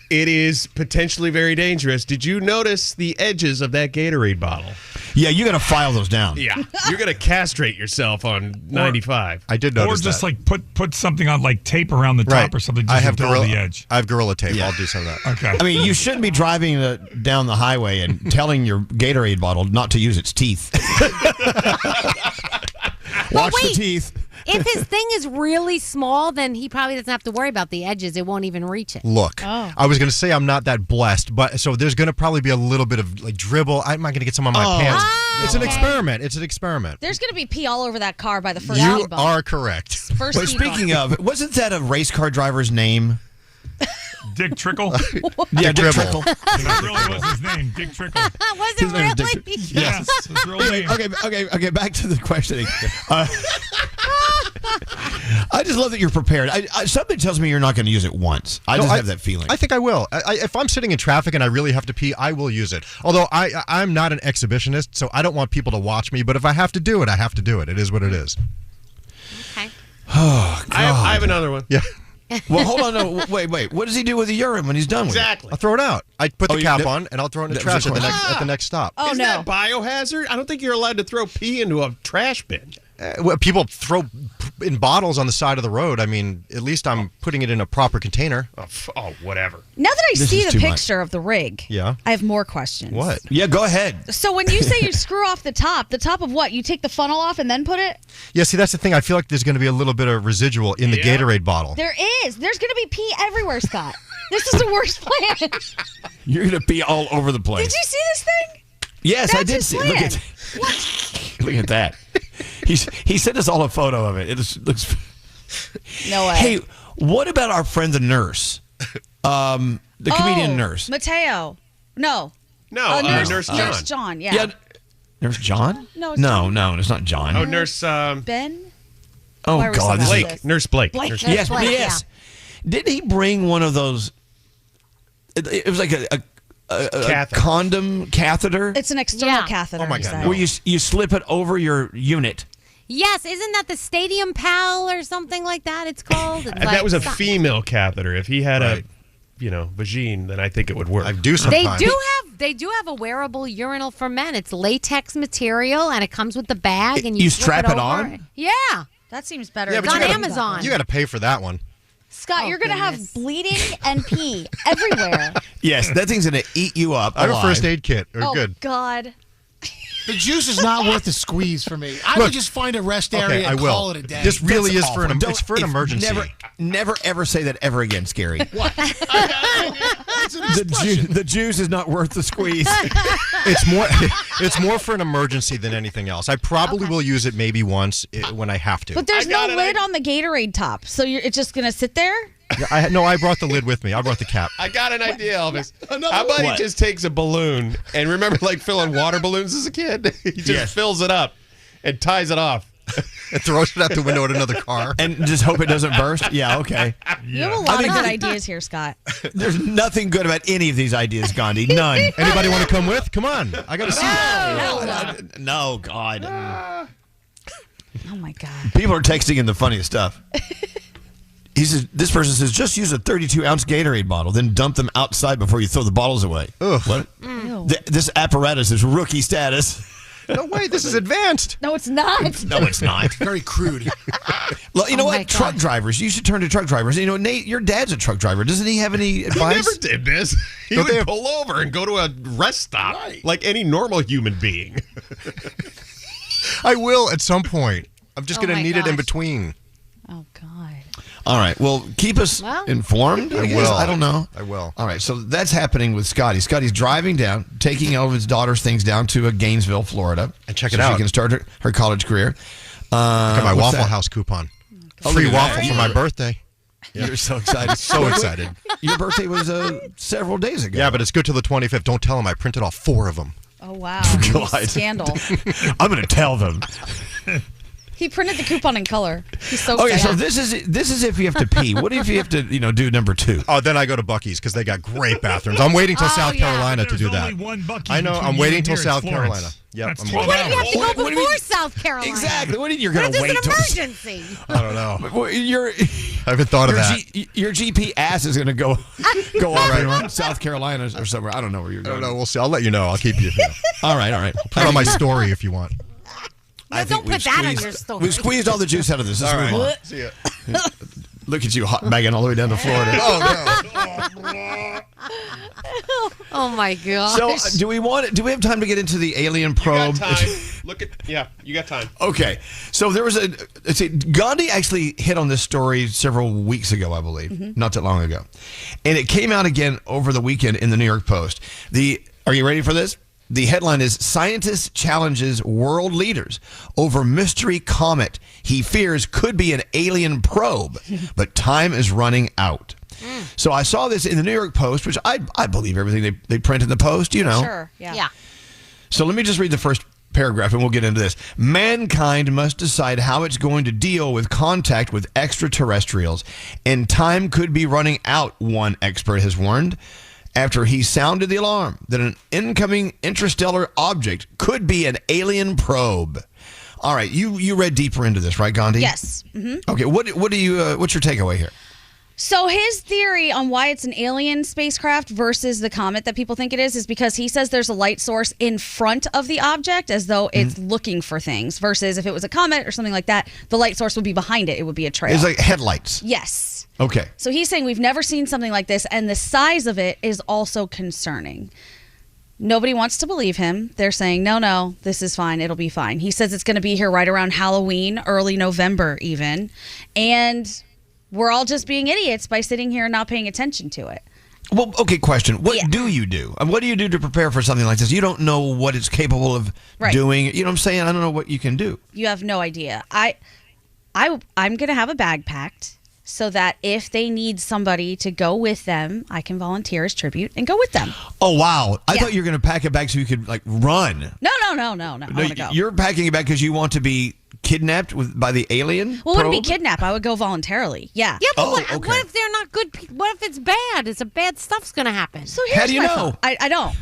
It is potentially very dangerous. Did you notice the edges of that Gatorade bottle? Yeah, you got to file those down. Yeah, you're going to castrate yourself on 95. I did notice Or just that. like put something on like tape around the top Right. or something. Just I have to dull the edge. I have Gorilla Tape. Yeah. I'll do some of that. Okay. I mean, you shouldn't be driving down the highway and telling your Gatorade bottle not to use its teeth. Watch the wait. teeth. If his thing is really small, then he probably doesn't have to worry about the edges. It won't even reach it. Look, Oh. I was going to say I'm not that blessed, but so there's going to probably be a little bit of like dribble. I'm not going to get some on my pants. It's an experiment. It's an experiment. There's going to be pee all over that car by the first You speed bump. are correct. First But speed bump. speaking of, wasn't that a race car driver's name? Dick Trickle. Yeah, Dick Dribble. Trickle. That really was his name, Dick Trickle. Was His it name is really? Dick- Yes, his real name. Okay. Back to the questioning. I just love that you're prepared. Something tells me you're not going to use it once. I just have that feeling. I think I will. If I'm sitting in traffic and I really have to pee, I will use it. Although I'm not an exhibitionist, so I don't want people to watch me. But if I have to do it, I have to do it. It is what it is. Okay. Oh, God. I have another one. Yeah. Well, hold on. No, wait. What does he do with the urine when he's done with Exactly. I'll throw it out. I put the you- cap that- on and I'll throw it in the that was trash a at the next stop. Oh, Isn't no. that biohazard? I don't think you're allowed to throw pee into a trash bin. Well, people throw in bottles on the side of the road. I mean, at least I'm putting it in a proper container. Oh, whatever. Now that I This see is the too much. picture of the rig, Yeah. I have more questions. What? it? Yeah, go ahead. So when you say you screw off the top of what? You take the funnel off and then put it? Yeah, see, that's the thing. I feel like there's going to be a little bit of residual in the Yeah. Gatorade bottle. There is. There's going to be pee everywhere, Scott. This is the worst plan. You're going to pee all over the place. Did you see this thing? Yes, I That's did his see. plan. Look at that. He sent us all a photo of it. It looks. No way. Hey, what about our friend the nurse? The comedian nurse. Mateo. No. No, Nurse John. Nurse John, yeah. Nurse John? No, it's No, it's not John. Oh, Nurse Ben? Oh, Why are we so God. bad This at Blake. this? Nurse Blake. Blake. Nurse Yes, Blake, yes. Didn't he bring one of those? It was like a Catheter. condom catheter It's an external Yeah. catheter. Oh, my he God, said. no. where you slip it over your unit. Yes, isn't that the Stadium Pal or something like that? It's called. It's that like was a some- female catheter. If he had Right. vagine, then I think it would work. I do They sometimes. They do have a wearable urinal for men. It's latex material and it comes with the bag and you, You flip strap it over. on? Yeah. That seems better. Yeah, than but you on gotta- Amazon. You got to pay for that one. Scott, Oh, you're going to goodness. have bleeding and pee everywhere. Yes, that thing's going to eat you up. I have a alive. first aid kit. They're Oh, good. God. The juice is not worth the squeeze for me. I Look, would just find a rest Okay, area I and will. call it a day. This really That's is for awful. it's for an If- emergency. Never ever say that ever again, Scary. What? It's an expression. The juice is not worth the squeeze. It's more for an emergency than anything else. I probably will use it maybe once when I have to. But there's no lid on the Gatorade top, so it's just going to sit there? Yeah, I brought the lid with me. I brought the cap. I got an idea, Elvis. Another How about one. he just takes a balloon and remember like filling water balloons as a kid? He just Yes. fills it up and ties it off. and throws it out the window at another car. And just hope it doesn't burst? Yeah, okay. You have a lot of good ideas here, Scott. There's nothing good about any of these ideas, Gandhi. None. Anybody want to come with? Come on. I got to see. No, God. Oh, my God. People are texting in the funniest stuff. He says, this person says, just use a 32-ounce Gatorade bottle, then dump them outside before you throw the bottles away. Ugh. What? This apparatus is rookie status. No way, this is advanced. No, it's not. No, it's not. Very crude. Well, you know what? Truck drivers. You should turn to truck drivers. You know, Nate, your dad's a truck driver. Doesn't he have any advice? He never did this. He would pull over and go to a rest stop like any normal human being. I will at some point. I'm just Oh going to my need it in gosh. between. Oh, God. All right. Well, keep us informed. I guess. will. I don't know. I will. All right. So that's happening with Scotty. Scotty's driving down, taking Elvis' daughter's things down to Gainesville, Florida. And check so it out. she can start her college career. Got my what's Waffle that? House coupon. Oh, Free look at waffle that. for my birthday. You're so excited. So excited. Your birthday was several days ago. Yeah, but it's good till the 25th. Don't tell them I printed off 4 of them. Oh, wow. God. Scandal. I'm going to tell them. He printed the coupon in color. He's so Okay, so sad. this is if you have to pee. What if you have to, do number 2? Oh, then I go to Buc-ee's because they got great bathrooms. I'm waiting till South Carolina to do that. Only one Buc-ee's I know. between I'm you waiting and till here in South Florence. Carolina. Yep. That's I'm 12 waiting. Why do you have to go What do you before mean? South Carolina? Exactly. What do you mean you're going This to is wait an till emergency. I don't know. Well, I haven't thought of that. Your GP ass is going to go off South Carolina or somewhere. I don't know where you're I going. don't know. We'll see. I'll let you know. I'll keep you. All right. Put it on my story if you want. No, don't put that on your story. We've squeezed all the juice out of this. Let's All move right. on. See ya. Look at you hot bagging all the way down to Florida. Oh my gosh. So, do we have time to get into the alien probe? You got time. You got time. Okay. So there was Gandhi actually hit on this story several weeks ago, I believe, not that long ago. And it came out again over the weekend in the New York Post. Are you ready for this? The headline is Scientist Challenges World Leaders Over Mystery Comet He Fears Could Be an Alien Probe, but Time is Running Out. So I saw this in the New York Post, which I believe everything they print in the Post, Sure, yeah. So let me just read the first paragraph and we'll get into this. Mankind must decide how it's going to deal with contact with extraterrestrials, and time could be running out, one expert has warned, after he sounded the alarm that an incoming interstellar object could be an alien probe. All right, you read deeper into this, right, Gandhi? Yes. Mm-hmm. Okay, what's your takeaway here? So his theory on why it's an alien spacecraft versus the comet that people think it is because he says there's a light source in front of the object as though it's looking for things, versus if it was a comet or something like that, the light source would be behind it. It would be a trail. It's like headlights. Yes. Okay. So he's saying we've never seen something like this, and the size of it is also concerning. Nobody wants to believe him. They're saying, no, this is fine. It'll be fine. He says it's going to be here right around Halloween, early November even. And we're all just being idiots by sitting here and not paying attention to it. Well, okay, question. What do you do? What do you do to prepare for something like this? You don't know what it's capable of doing. You know what I'm saying? I don't know what you can do. You have no idea. I'm going to have a bag packed so that if they need somebody to go with them, I can volunteer as tribute and go with them. Oh, wow. I thought you were going to pack it back so you could, run. No. I want to go. You're packing it back because you want to be kidnapped by the alien Well, it wouldn't be probe? kidnapped. I would go voluntarily. Yeah. Yeah, but what if they're not good people? What if it's bad? It's a bad stuff's going to happen. So here's my thought. I don't.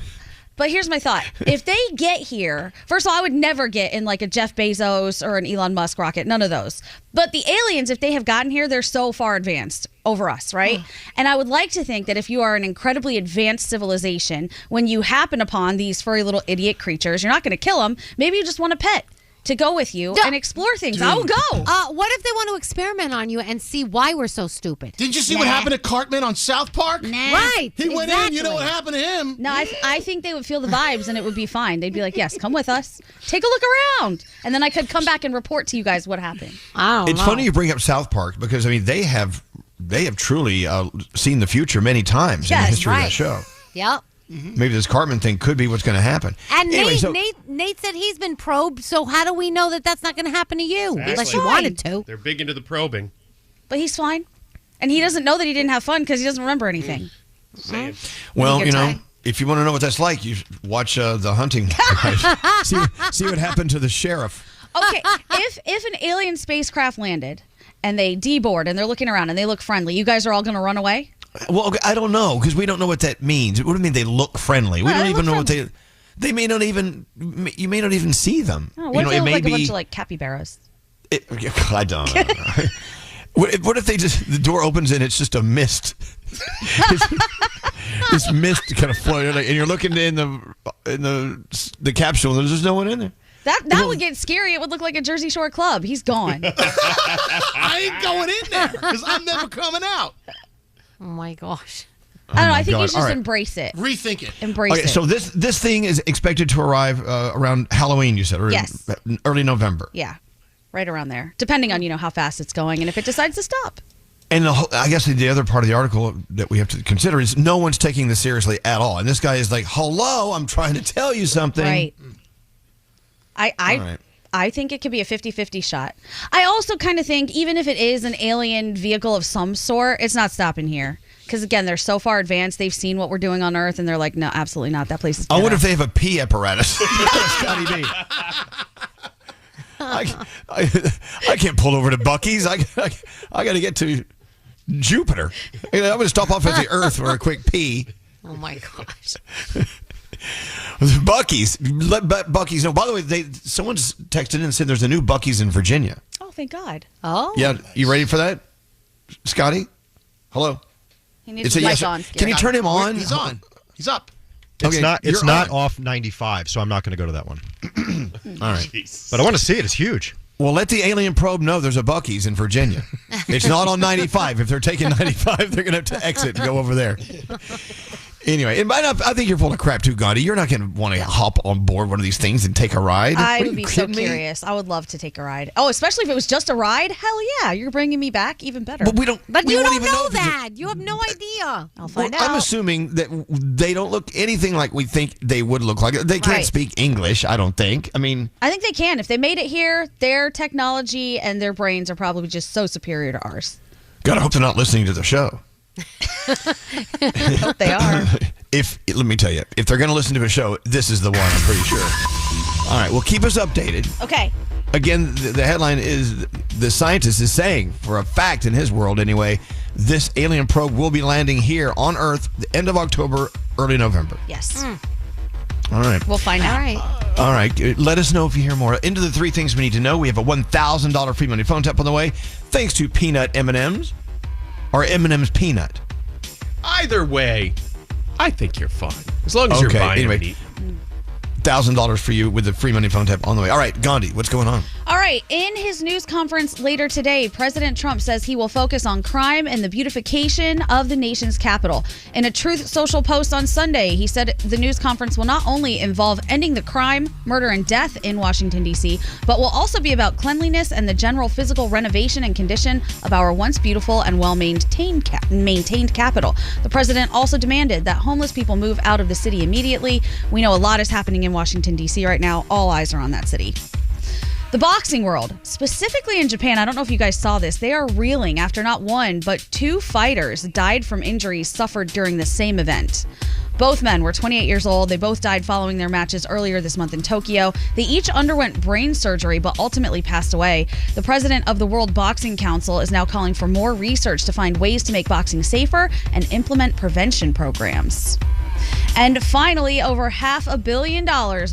But here's my thought. If they get here, first of all, I would never get in like a Jeff Bezos or an Elon Musk rocket. None of those. But the aliens, if they have gotten here, they're so far advanced over us, right? And I would like to think that if you are an incredibly advanced civilization, when you happen upon these furry little idiot creatures, you're not going to kill them. Maybe you just want a pet to go with you and explore things. I will go. What if they want to experiment on you and see why we're so stupid? Didn't you see what happened to Cartman on South Park? Right. He went in, you know what happened to him. No, I think they would feel the vibes and it would be fine. They'd be like, yes, come with us. Take a look around. And then I could come back and report to you guys what happened. It's funny you bring up South Park because, I mean, they have truly seen the future many times in the history of that show. Yep. Maybe this Cartman thing could be what's going to happen. And Anyway, Nate said he's been probed, so how do we know that that's not going to happen to you? Exactly. Unless you wanted to. They're big into the probing. But he's fine. And he doesn't know that he didn't have fun because he doesn't remember anything. Well, if you want to know what that's like, you watch The Hunting. See what happened to the sheriff. Okay, if an alien spacecraft landed and they deboard and they're looking around and they look friendly, you guys are all going to run away? Well, okay, I don't know because we don't know what that means. What do you mean they look friendly? We don't even know what they may not even. You may not even see them. Oh, what if they look like a bunch of like capybaras? I don't know. What if the door opens and it's just a mist? This mist kind of floating, and you're looking in the capsule, and there's just no one in there. That would get scary. It would look like a Jersey Shore club. He's gone. I ain't going in there because I'm never coming out. Oh my gosh. I don't know. I think you should just All right. embrace it. Rethink it. Embrace it. So this thing is expected to arrive around Halloween, you said, or Yes. early November. Yeah, right around there, depending on how fast it's going and if it decides to stop. And I guess the other part of the article that we have to consider is no one's taking this seriously at all. And this guy is like, hello, I'm trying to tell you something. Right. All right. I think it could be a 50-50 shot. I also kind of think even if it is an alien vehicle of some sort, it's not stopping here. Because, again, they're so far advanced. They've seen what we're doing on Earth, and they're like, no, absolutely not. That place is I wonder ghetto. if they have a pee apparatus. Scotty B. I can't pull over to Buc-ee's. I got to get to Jupiter. I'm going to stop off at the Earth for a quick pee. Oh, my gosh. Buc-ee's. Let Buc-ee's know. By the way, someone's texted in and said there's a new Buc-ee's in Virginia. Oh, thank God. Oh. Yeah, you ready for that, Scotty? Hello. He needs his mic on. Can you turn him on? He's on. He's up. It's Okay, not you're not on. off 95, so I'm not going to go to that one. All right. But I want to see it. It's huge. Well, let the alien probe know there's a Buc-ee's in Virginia. It's not on 95. If they're taking 95, they're going to have to exit and go over there. Anyway, I think you're full of crap too, Gandhi. You're not going to want to hop on board one of these things and take a ride. I What, are would you be so kidding me? curious. I would love to take a ride. Oh, especially if it was just a ride. Hell yeah. You're bringing me back. Even better. But we don't. But we you won't don't even know if it's a- that. You have no idea. I'll find Well, out. I'm assuming that they don't look anything like we think they would look like. They can't Right. speak English, I don't think. I mean, I think they can. If they made it here, their technology and their brains are probably just so superior to ours. gotta hope they're not listening to the show. I hope they are. Let me tell you, if they're going to listen to a show, this is the one, I'm pretty sure. All right, well, keep us updated. Okay. Again, the headline is the scientist is saying, for a fact in his world anyway, this alien probe will be landing here on Earth the end of October, early November. Yes. All right. We'll find out. All right. All right. Let us know if you hear more. Into the three things we need to know. We have a $1,000 free money phone tap on the way, thanks to Peanut M&Ms, or M&M's Peanut. Either way, I think you're fine. As long as you're buying anyway, it to eat. $1,000 for you with the free money phone tap on the way. All right, Gandhi, what's going on? All right. In his news conference later today, President Trump says he will focus on crime and the beautification of the nation's capital. In a Truth Social post on Sunday, he said the news conference will not only involve ending the crime, murder, and death in Washington, D.C., but will also be about cleanliness and the general physical renovation and condition of our once beautiful and well-maintained capital. The president also demanded that homeless people move out of the city immediately. We know a lot is happening in Washington, D.C. right now. All eyes are on that city. The boxing world, specifically in Japan, I don't know if you guys saw this, they are reeling after not one, but two fighters died from injuries suffered during the same event. Both men were 28 years old. They both died following their matches earlier this month in Tokyo. They each underwent brain surgery, but ultimately passed away. The president of the World Boxing Council is now calling for more research to find ways to make boxing safer and implement prevention programs. And finally, over $500 million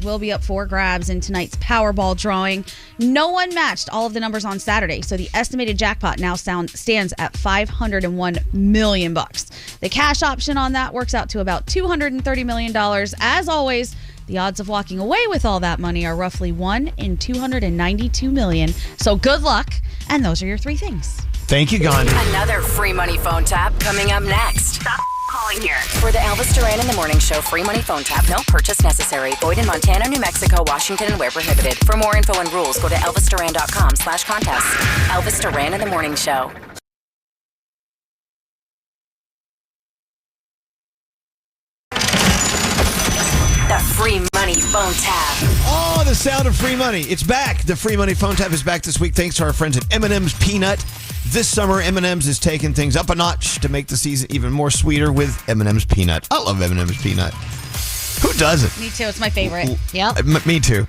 will be up for grabs in tonight's Powerball drawing. No one matched all of the numbers on Saturday, so the estimated jackpot now stands at $501 million. The cash option on that works out to about $230 million. As always, the odds of walking away with all that money are roughly 1 in 292 million. So good luck, and those are your three things. Thank you, Gandhi. Another free money phone tap coming up next. Stop calling here. For the Elvis Duran in the Morning Show free money phone tap, no purchase necessary. Void in Montana, New Mexico, Washington, and where prohibited. For more info and rules, go to elvisduran.com/contest. Elvis Duran in the Morning Show. The free money phone tap. Oh, the sound of free money. It's back. The free money phone tap is back this week thanks to our friends at M&M's Peanut. This summer, M&M's is taking things up a notch to make the season even more sweeter with M&M's Peanut. I love M&M's Peanut. Who doesn't? Me too. It's my favorite. Yep. Me too.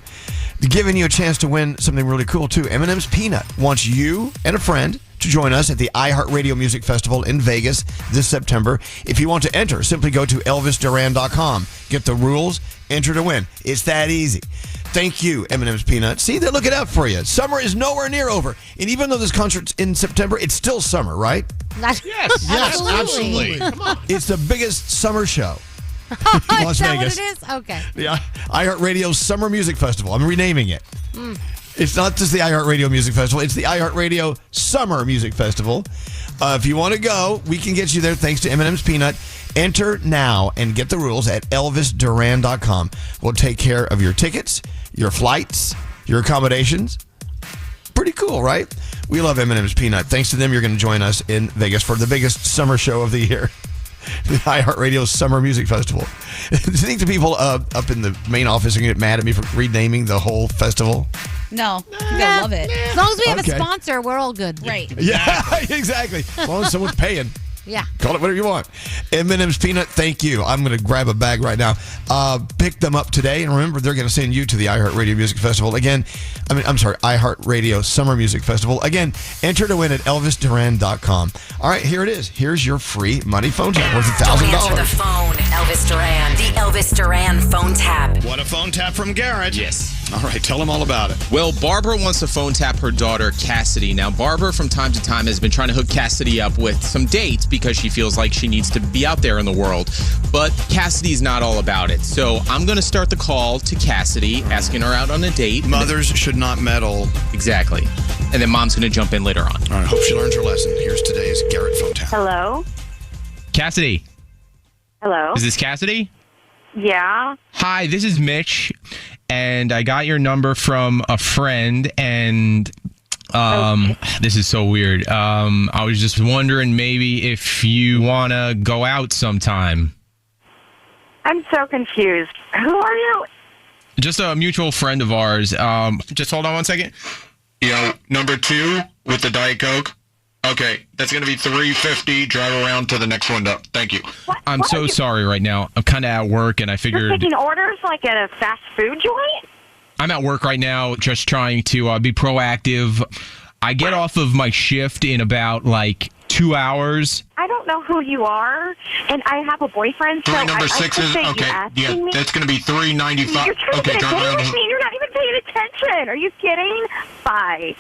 giving you a chance to win something really cool, too. M&M's Peanut wants you and a friend to join us at the iHeartRadio Music Festival in Vegas this September. If you want to enter, simply go to elvisduran.com. Get the rules, enter to win. It's that easy. Thank you, M&M's Peanut. See, they're looking out for you. Summer is nowhere near over. And even though this concert's in September, it's still summer, right? Yes, absolutely. Come on. It's the biggest summer show. Is that Vegas. what it is? Okay. The iHeartRadio Summer Music Festival. I'm renaming it. It's not just the iHeartRadio Music Festival. It's the iHeartRadio Summer Music Festival. If you want to go, we can get you there thanks to M&M's Peanut. Enter now and get the rules at elvisduran.com. We'll take care of your tickets, your flights, your accommodations. Pretty cool, right? We love M&M's Peanut. Thanks to them, you're going to join us in Vegas for the biggest summer show of the year. The iHeartRadio Summer Music Festival. Do you think the people up in the main office are going to get mad at me for renaming the whole festival? No, I love it. As long as we have Okay. a sponsor, we're all good. Right. Yeah, exactly. As long as someone's paying. Yeah. Call it whatever you want. M&M's Peanut, thank you. I'm going to grab a bag right now. Pick them up today. And remember, they're going to send you to the iHeartRadio Music Festival. Again, iHeartRadio Summer Music Festival. Again, enter to win at elvisduran.com. All right, here it is. Here's your free money phone tap worth Don't answer $1,000. the phone, Elvis Duran. The Elvis Duran phone tap. What a phone tap from Garrett. Yes. All right, tell him all about it. Well, Barbara wants to phone tap her daughter, Cassidy. Now, Barbara, from time to time, has been trying to hook Cassidy up with some dates because she feels like she needs to be out there in the world. But Cassidy's not all about it. So I'm going to start the call to Cassidy, asking her out on a date. Mothers should not meddle. Exactly. And then Mom's going to jump in later on. All right, hope she learns her lesson. Here's today's Garrett phone tap. Hello? Cassidy. Hello? Is this Cassidy? Yeah? Hi, this is Mitch, and I got your number from a friend, and this is so weird. I was just wondering maybe if you want to go out sometime. I'm so confused. Who are you? Just a mutual friend of ours. Just hold on one second. Yo, number 2 with the Diet Coke. Okay, that's going to be $3.50. Drive around to the next window. Thank you. I'm so sorry right now. I'm kind of at work, and I You're figured taking orders like at a fast food joint? I'm at work right now just trying to be proactive. I get off of my shift in about, 2 hours. I don't know who you are, and I have a boyfriend, so Number I 6 is, appreciate you okay, asking yeah, me. that's going to be $3.95. You're trying Okay, to get a drive date around. with me, and you're not even paying attention. Are you kidding? Bye.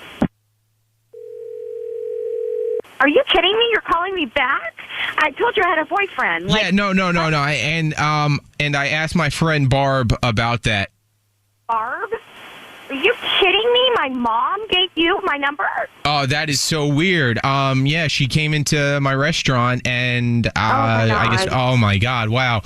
Are you kidding me? You're calling me back? I told you I had a boyfriend. Yeah, no. And I asked my friend Barb about that. Barb? Are you kidding me? My mom gave you my number? Oh, that is so weird. Yeah, she came into my restaurant and I guess, oh my God, wow.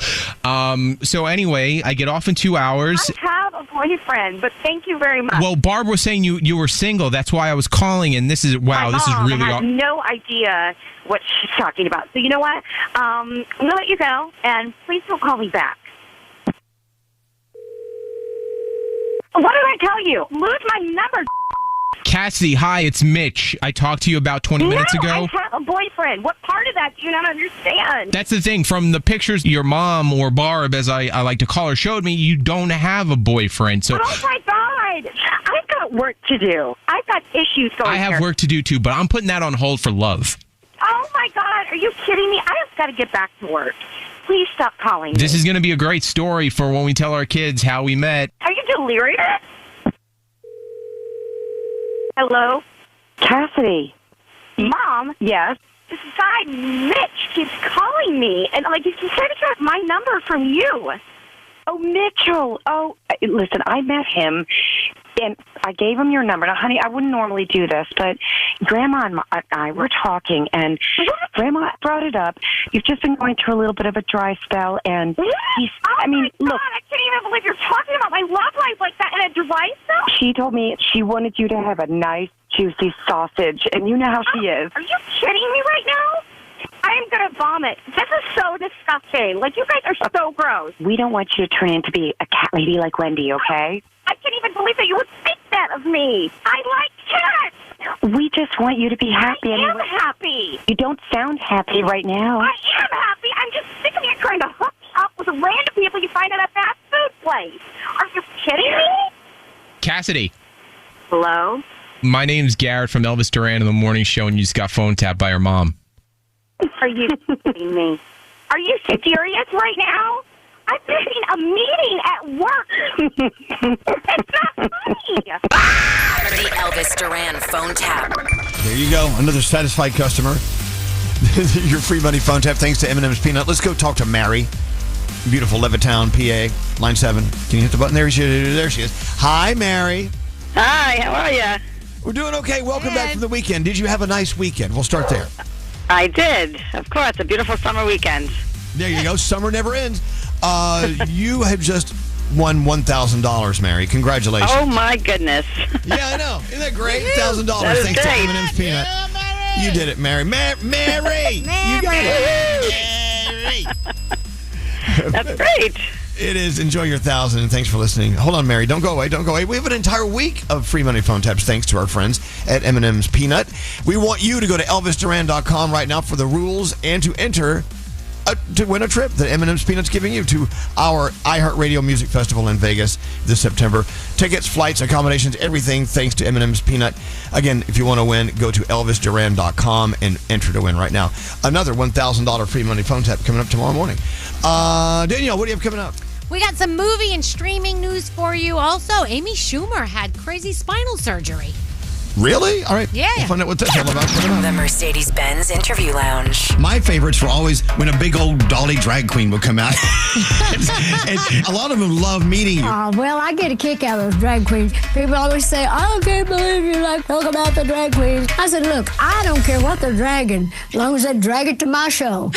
So anyway, I get off in 2 hours. I have a boyfriend, but thank you very much. Well, Barb was saying you were single. That's why I was calling, and this is, wow, this is really I have no idea what she's talking about. So you know what? I'm going to let you go, and please don't call me back. What did I tell you? Lose my number. Cassidy, hi, it's Mitch. I talked to you about 20 minutes ago. I have a boyfriend. What part of that do you not understand? That's the thing. From the pictures your mom, or Barb, as I like to call her, showed me, you don't have a boyfriend. So Oh, my God. I've got work to do. I've got issues going I have here. work to do too, but I'm putting that on hold for love. Oh, my God. Are you kidding me? I just got to get back to work. Please stop calling me. This is going to be a great story for when we tell our kids how we met. Are you delirious? Hello? Cassidy. Mom? Yes? This guy, Mitch, keeps calling me. And, he said he got my number from you. Oh, Mitchell. Oh, listen, I met him, and I gave him your number. Now, honey, I wouldn't normally do this, but Grandma and I were talking, and Grandma brought it up. You've just been going through a little bit of a dry spell, and he's, Oh, my God, look. I can't even believe you're talking about my love life like that in a dry spell. She told me she wanted you to have a nice, juicy sausage, and you know how she is. Are you kidding me right now? I am going to vomit. This is so disgusting. You guys are so gross. We don't want you to turn into be a cat lady like Wendy, okay? I can't even believe that you would think that of me. I like cats. We just want you to be happy. I am anyway. happy. You don't sound happy right now. I am happy. I'm just sick of you trying to hook up with random people you find at a fast food place. Are you kidding me? Cassidy. Hello? My name's Garrett from Elvis Duran in the Morning Show, and you just got phone tapped by your mom. Are you kidding me? Are you serious right now? I'm missing a meeting at work. It's not funny. The Elvis Duran phone tap. There you go. Another satisfied customer. Your free money phone tap thanks to M&M's Peanut. Let's go talk to Mary. Beautiful Levittown, PA. Line 7. Can you hit the button? There she is. Hi, Mary. Hi, how are you? We're doing okay. Welcome back from the weekend. Did you have a nice weekend? We'll start there. I did. Of course, a beautiful summer weekend. There you go. Summer never ends. You have just won $1,000, Mary. Congratulations. Oh, my goodness. Yeah, I know. Isn't that great? $1,000 That is thanks to great. M&M's Peanut. You did it, Mary. Mary! You got it. Mary! That's great. It is. Enjoy your 1,000, and thanks for listening. Hold on, Mary. Don't go away. Don't go away. We have an entire week of free money phone taps thanks to our friends at M&M's Peanut. We want you to go to ElvisDuran.com right now for the rules and to enter to win a trip that M&M's Peanut's giving you to our iHeartRadio Music Festival in Vegas this September. Tickets, flights, accommodations, everything thanks to M&M's Peanut. Again, if you want to win, go to ElvisDuran.com and enter to win right now. Another $1,000 free money phone tap coming up tomorrow morning. Danielle, what do you have coming up? We got some movie and streaming news for you. Also, Amy Schumer had crazy spinal surgery. Really? All right. Yeah. We'll find out what that's all about coming up. The Mercedes-Benz Interview Lounge. My favorites were always when a big old dolly drag queen would come out. and a lot of them love meeting you. Well, I get a kick out of those drag queens. People always say, I can't believe you talk about the drag queens. I said, look, I don't care what they're dragging, as long as they drag it to my show.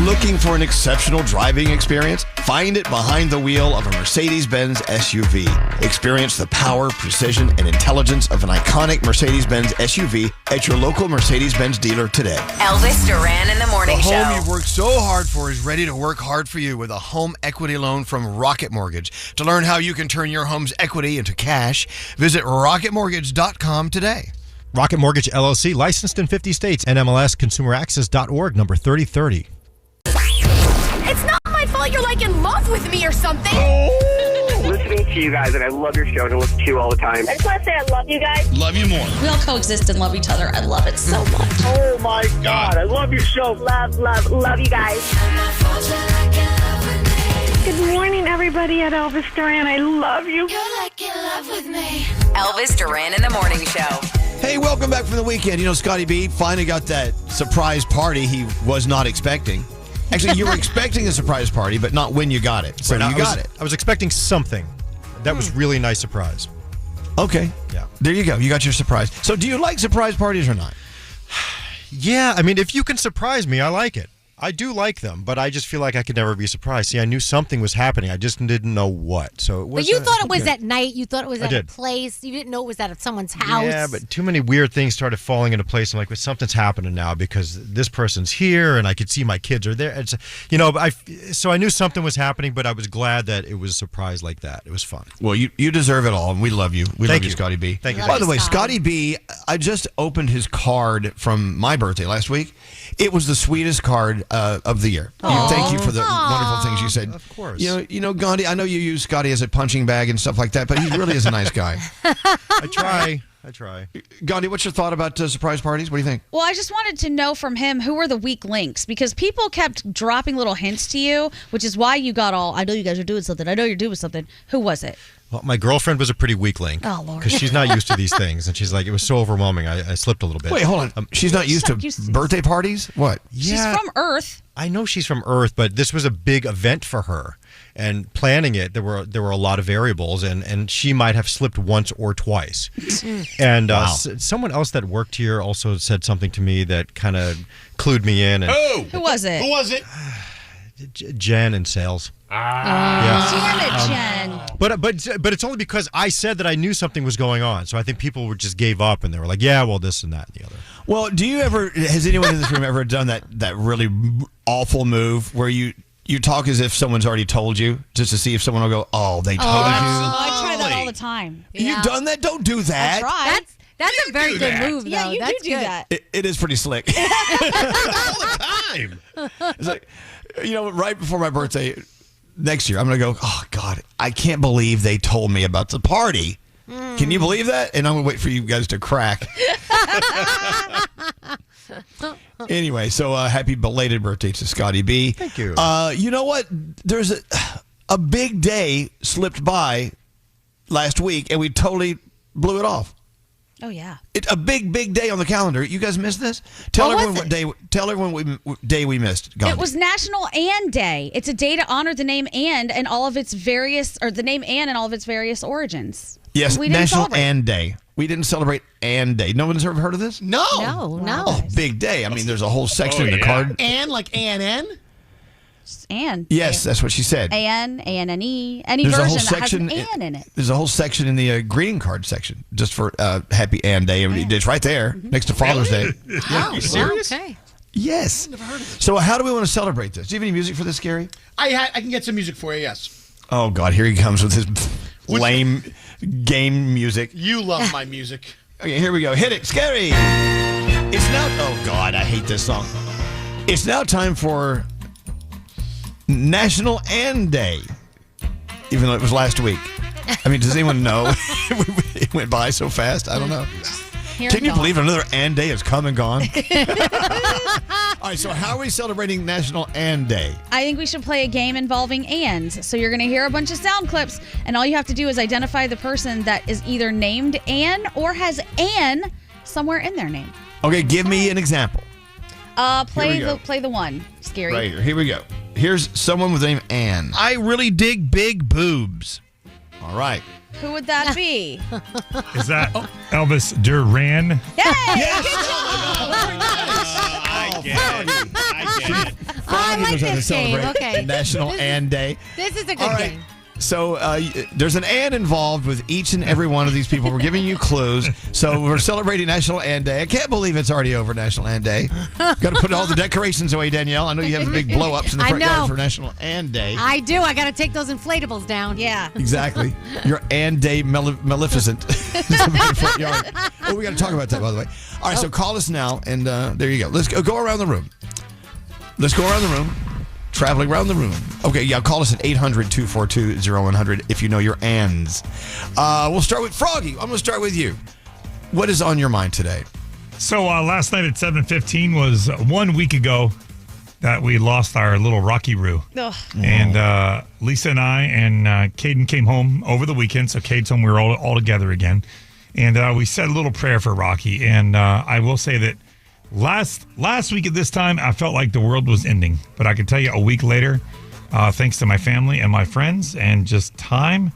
Looking for an exceptional driving experience? Find it behind the wheel of a Mercedes-Benz SUV. Experience the power, precision, and intelligence of an iconic Mercedes-Benz SUV at your local Mercedes-Benz dealer today. Elvis Duran in the Morning The Show. home you've worked so hard for is ready to work hard for you with a home equity loan from Rocket Mortgage. To learn how you can turn your home's equity into cash, visit rocketmortgage.com today. Rocket Mortgage LLC, licensed in 50 states. NMLS consumeraccess.org, number 3030. It's not my fault you're like in love with me or something. Listening to you guys, and I love your show and I listen to you all the time. I just want to say I love you guys. Love you more. We all coexist and love each other. I love it so much. Oh my God, I love your show. Love you guys. Good morning, everybody at Elvis Duran. I love you. You're like in love with me. Elvis Duran in the Morning Show. Hey, welcome back from the weekend. You know, Scotty B finally got that surprise party he was not expecting. Actually, you were expecting a surprise party, but not when you got it. So you got it. I was expecting something. That was really nice surprise. Okay. Yeah. There you go. You got your surprise. So do you like surprise parties or not? Yeah, I mean, if you can surprise me, I like it. I do like them, but I just feel like I could never be surprised. See, I knew something was happening. I just didn't know what. So it was. But you thought it was at night. You thought it was I at a did. place. You didn't know it was at someone's house. Yeah, but too many weird things started falling into place. I'm like, well, something's happening now because this person's here, and I could see my kids are there. It's, so I knew something was happening, but I was glad that it was a surprise like that. It was fun. Well, you deserve it all, and we love you. We love you, Scotty B. Thank you. By the way, Scotty B, I just opened his card from my birthday last week. It was the sweetest card of the year. Thank you for the wonderful things you said. Of course. You know, Gandhi, I know you use Scotty as a punching bag and stuff like that, but he really is a nice guy. I try. Gandhi, what's your thought about surprise parties? What do you think? Well, I just wanted to know from him who were the weak links, because people kept dropping little hints to you, which is why you got all, I know you guys are doing something. I know you're doing something. Who was it? Well, my girlfriend was a pretty weak link. Oh, Lord. Because she's not used to these things. And she's like, it was so overwhelming. I slipped a little bit. Wait, hold on. She's not used to birthday parties? What? She's from Earth. I know she's from Earth, but this was a big event for her. And planning it, there were a lot of variables, and she might have slipped once or twice. And someone else that worked here also said something to me that kind of clued me in. And Who was it? Who was it? Jen in sales. Damn it, Jen. But it's only because I said that I knew something was going on. So I think people just gave up and they were like, yeah, well, this and that and the other. Well, has anyone in this room ever done that really awful move where you talk as if someone's already told you, just to see if someone will go, oh, they told you? I try that all the time. You've done that? Don't do that. I try. That's a very good move, though. Yeah, you That's do good. that. It is pretty slick. All the time. It's like, right before my birthday next year, I'm going to go, oh, God, I can't believe they told me about the party. Can you believe that? And I'm going to wait for you guys to crack. Anyway, so happy belated birthday to Scotty B. Thank you. You know what? There's a big day slipped by last week, and we totally blew it off. Oh, yeah. A big day on the calendar. You guys missed this? Tell everyone what day we missed. Gandhi. It was National And Day. It's a day to honor the name and all of its various, or the name and all of its various origins. Yes, we didn't National celebrate. And Day. We didn't celebrate And Day. No one's ever heard of this? No. No. Oh, big day. I mean, there's a whole section in the card. And like ANN? And. Yes, that's what she said. AN, ANNE, any There's a version whole that section has an and in it. There's a whole section in the greeting card section just for Happy And Day. It's right there next to Father's Day. Oh, you serious? Okay. Yes. So how do we want to celebrate this? Do you have any music for this, Gary? I can get some music for you, yes. Oh, God. Here he comes with his lame game music. You love my music. Okay, here we go. Hit it, Scary. It's now... Oh, God, I hate this song. It's now time for National And Day, even though it was last week. I mean, does anyone know? It went by so fast. I don't know. Can you believe another And Day has come and gone? All right, so how are we celebrating National And Day? I think we should play a game involving ands. So you're going to hear a bunch of sound clips, and all you have to do is identify the person that is either named Ann or has Ann somewhere in their name. Okay, give me an example. Play the one, Scary. Right here. Here we go. Here's someone with the name Ann. I really dig big boobs. All right. Who would that be? Is that Elvis Duran? Yes! I get it. I like this game. Okay. National And Day. This is a good game. So there's an and involved with each and every one of these people. We're giving you clues. So we're celebrating National And Day. I can't believe it's already over, National And Day. Got to put all the decorations away, Danielle. I know you have big blow-ups in the front yard for National And Day. I do. I got to take those inflatables down. Yeah. Exactly. Your And Day Maleficent is in the front yard. Oh, we got to talk about that, by the way. All right, so call us now, and there you go. Let's go around the room. Let's go around the room. Traveling around the room. Okay, yeah, call us at 800-242-0100 if you know your ands. We'll start with Froggy. I'm going to start with you. What is on your mind today? So last night at 7:15 was 1 week ago that we lost our little Rocky Roo. Ugh. And Lisa and I and Caden came home over the weekend. So Cade's home. We were all together again. And we said a little prayer for Rocky. And I will say that Last week at this time, I felt like the world was ending. But I can tell you a week later, thanks to my family and my friends and just time,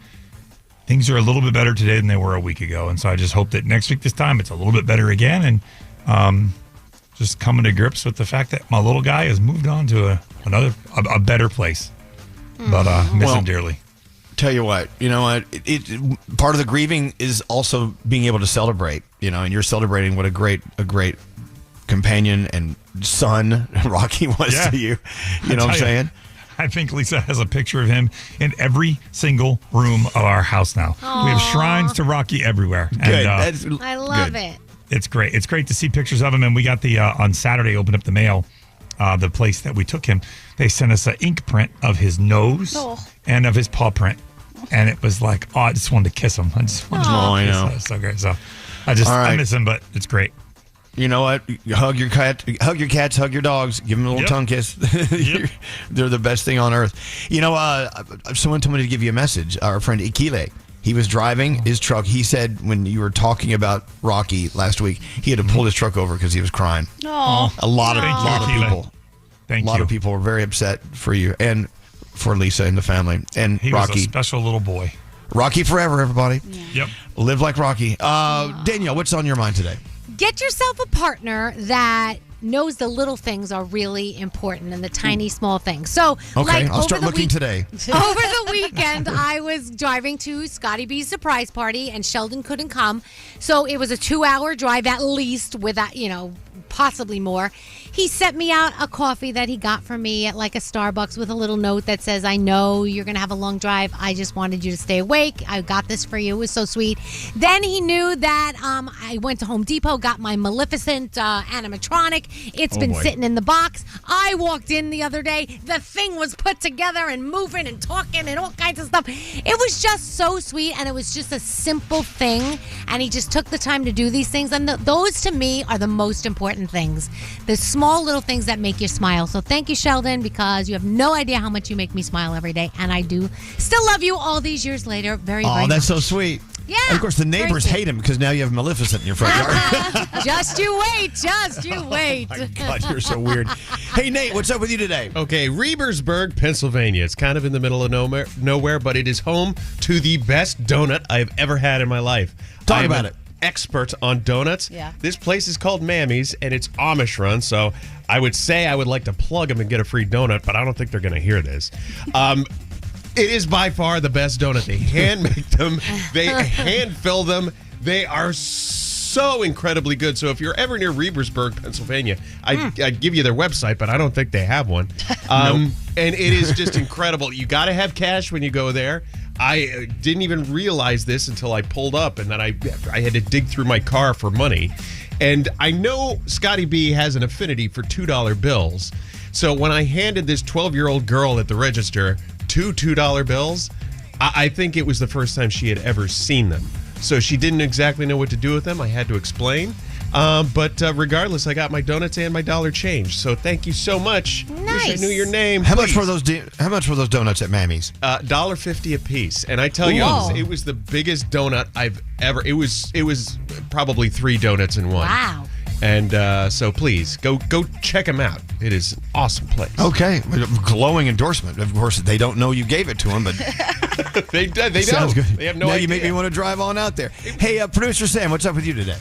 things are a little bit better today than they were a week ago. And so I just hope that next week this time it's a little bit better again. And just coming to grips with the fact that my little guy has moved on to a better place. But miss him dearly. Tell you what, part of the grieving is also being able to celebrate, and you're celebrating what a great companion and son Rocky was to you. You know what I'm saying? I think Lisa has a picture of him in every single room of our house now. Aww. We have shrines to Rocky everywhere. Good. And, I love it. It's great. It's great to see pictures of him. And we got on Saturday, opened up the mail, the place that we took him. They sent us an ink print of his nose and of his paw print. And it was like, I just wanted to kiss him. I just wanted to kiss him. It's so great. So I miss him, but it's great. You know what? Hug your cats, hug your dogs, give them a little tongue kiss. They're the best thing on earth. Someone told me to give you a message. Our friend Ikile, he was driving his truck. He said when you were talking about Rocky last week, he had to pull his truck over because he was crying. Aww. A lot of people. Thank you. A lot of people were very upset for you and for Lisa and the family. And he Rocky. was a special little boy. Rocky forever, everybody. Yep. Live like Rocky. Danielle, what's on your mind today? Get yourself a partner that knows the little things are really important and the tiny small things. So, I'll start looking today. Over the weekend, I was driving to Scotty B's surprise party, and Sheldon couldn't come. So it was a 2-hour drive at least, with that, possibly more. He sent me out a coffee that he got for me at like a Starbucks with a little note that says, I know you're going to have a long drive. I just wanted you to stay awake. I got this for you. It was so sweet. Then he knew that I went to Home Depot, got my Maleficent animatronic. It's been sitting in the box. I walked in the other day. The thing was put together and moving and talking and all kinds of stuff. It was just so sweet, and it was just a simple thing. And he just took the time to do these things. And those, to me, are the most important things. The small little things that make you smile. So thank you, Sheldon, because you have no idea how much you make me smile every day. And I do still love you all these years later. Very, very much. That's so sweet. Yeah. And of course, the neighbors hate him because now you have Maleficent in your front yard. Just you wait. Just you wait. Oh my God, you're so weird. Hey, Nate, what's up with you today? Okay, Rebersburg, Pennsylvania. It's kind of in the middle of nowhere, but it is home to the best donut I've ever had in my life. Talk about it. Expert on donuts. Yeah. This place is called Mammy's, and it's Amish run, so I would say I would like to plug them and get a free donut, but I don't think they're going to hear this. It is by far the best donut. They hand make them. They hand fill them. They are so incredibly good. So if you're ever near Rebersburg, Pennsylvania, I'd give you their website, but I don't think they have one. And it is just incredible. You got to have cash when you go there. I didn't even realize this until I pulled up, and then I had to dig through my car for money. And I know Scotty B has an affinity for $2 bills. So when I handed this 12-year-old girl at the register two $2 bills, I think it was the first time she had ever seen them. So she didn't exactly know what to do with them. I had to explain. But regardless, I got my donuts and my dollar change. So thank you so much. Nice. Wish I knew your name. How much were those donuts at Mammy's? $1.50 a piece. And I tell you, it was the biggest donut I've ever. It was probably 3 donuts in one. Wow. And so please go check them out. It is an awesome place. Okay, glowing endorsement. Of course, they don't know you gave it to them, but they sounds don't. good. They have no now idea. You make me want to drive on out there. Hey, producer Sam, what's up with you today?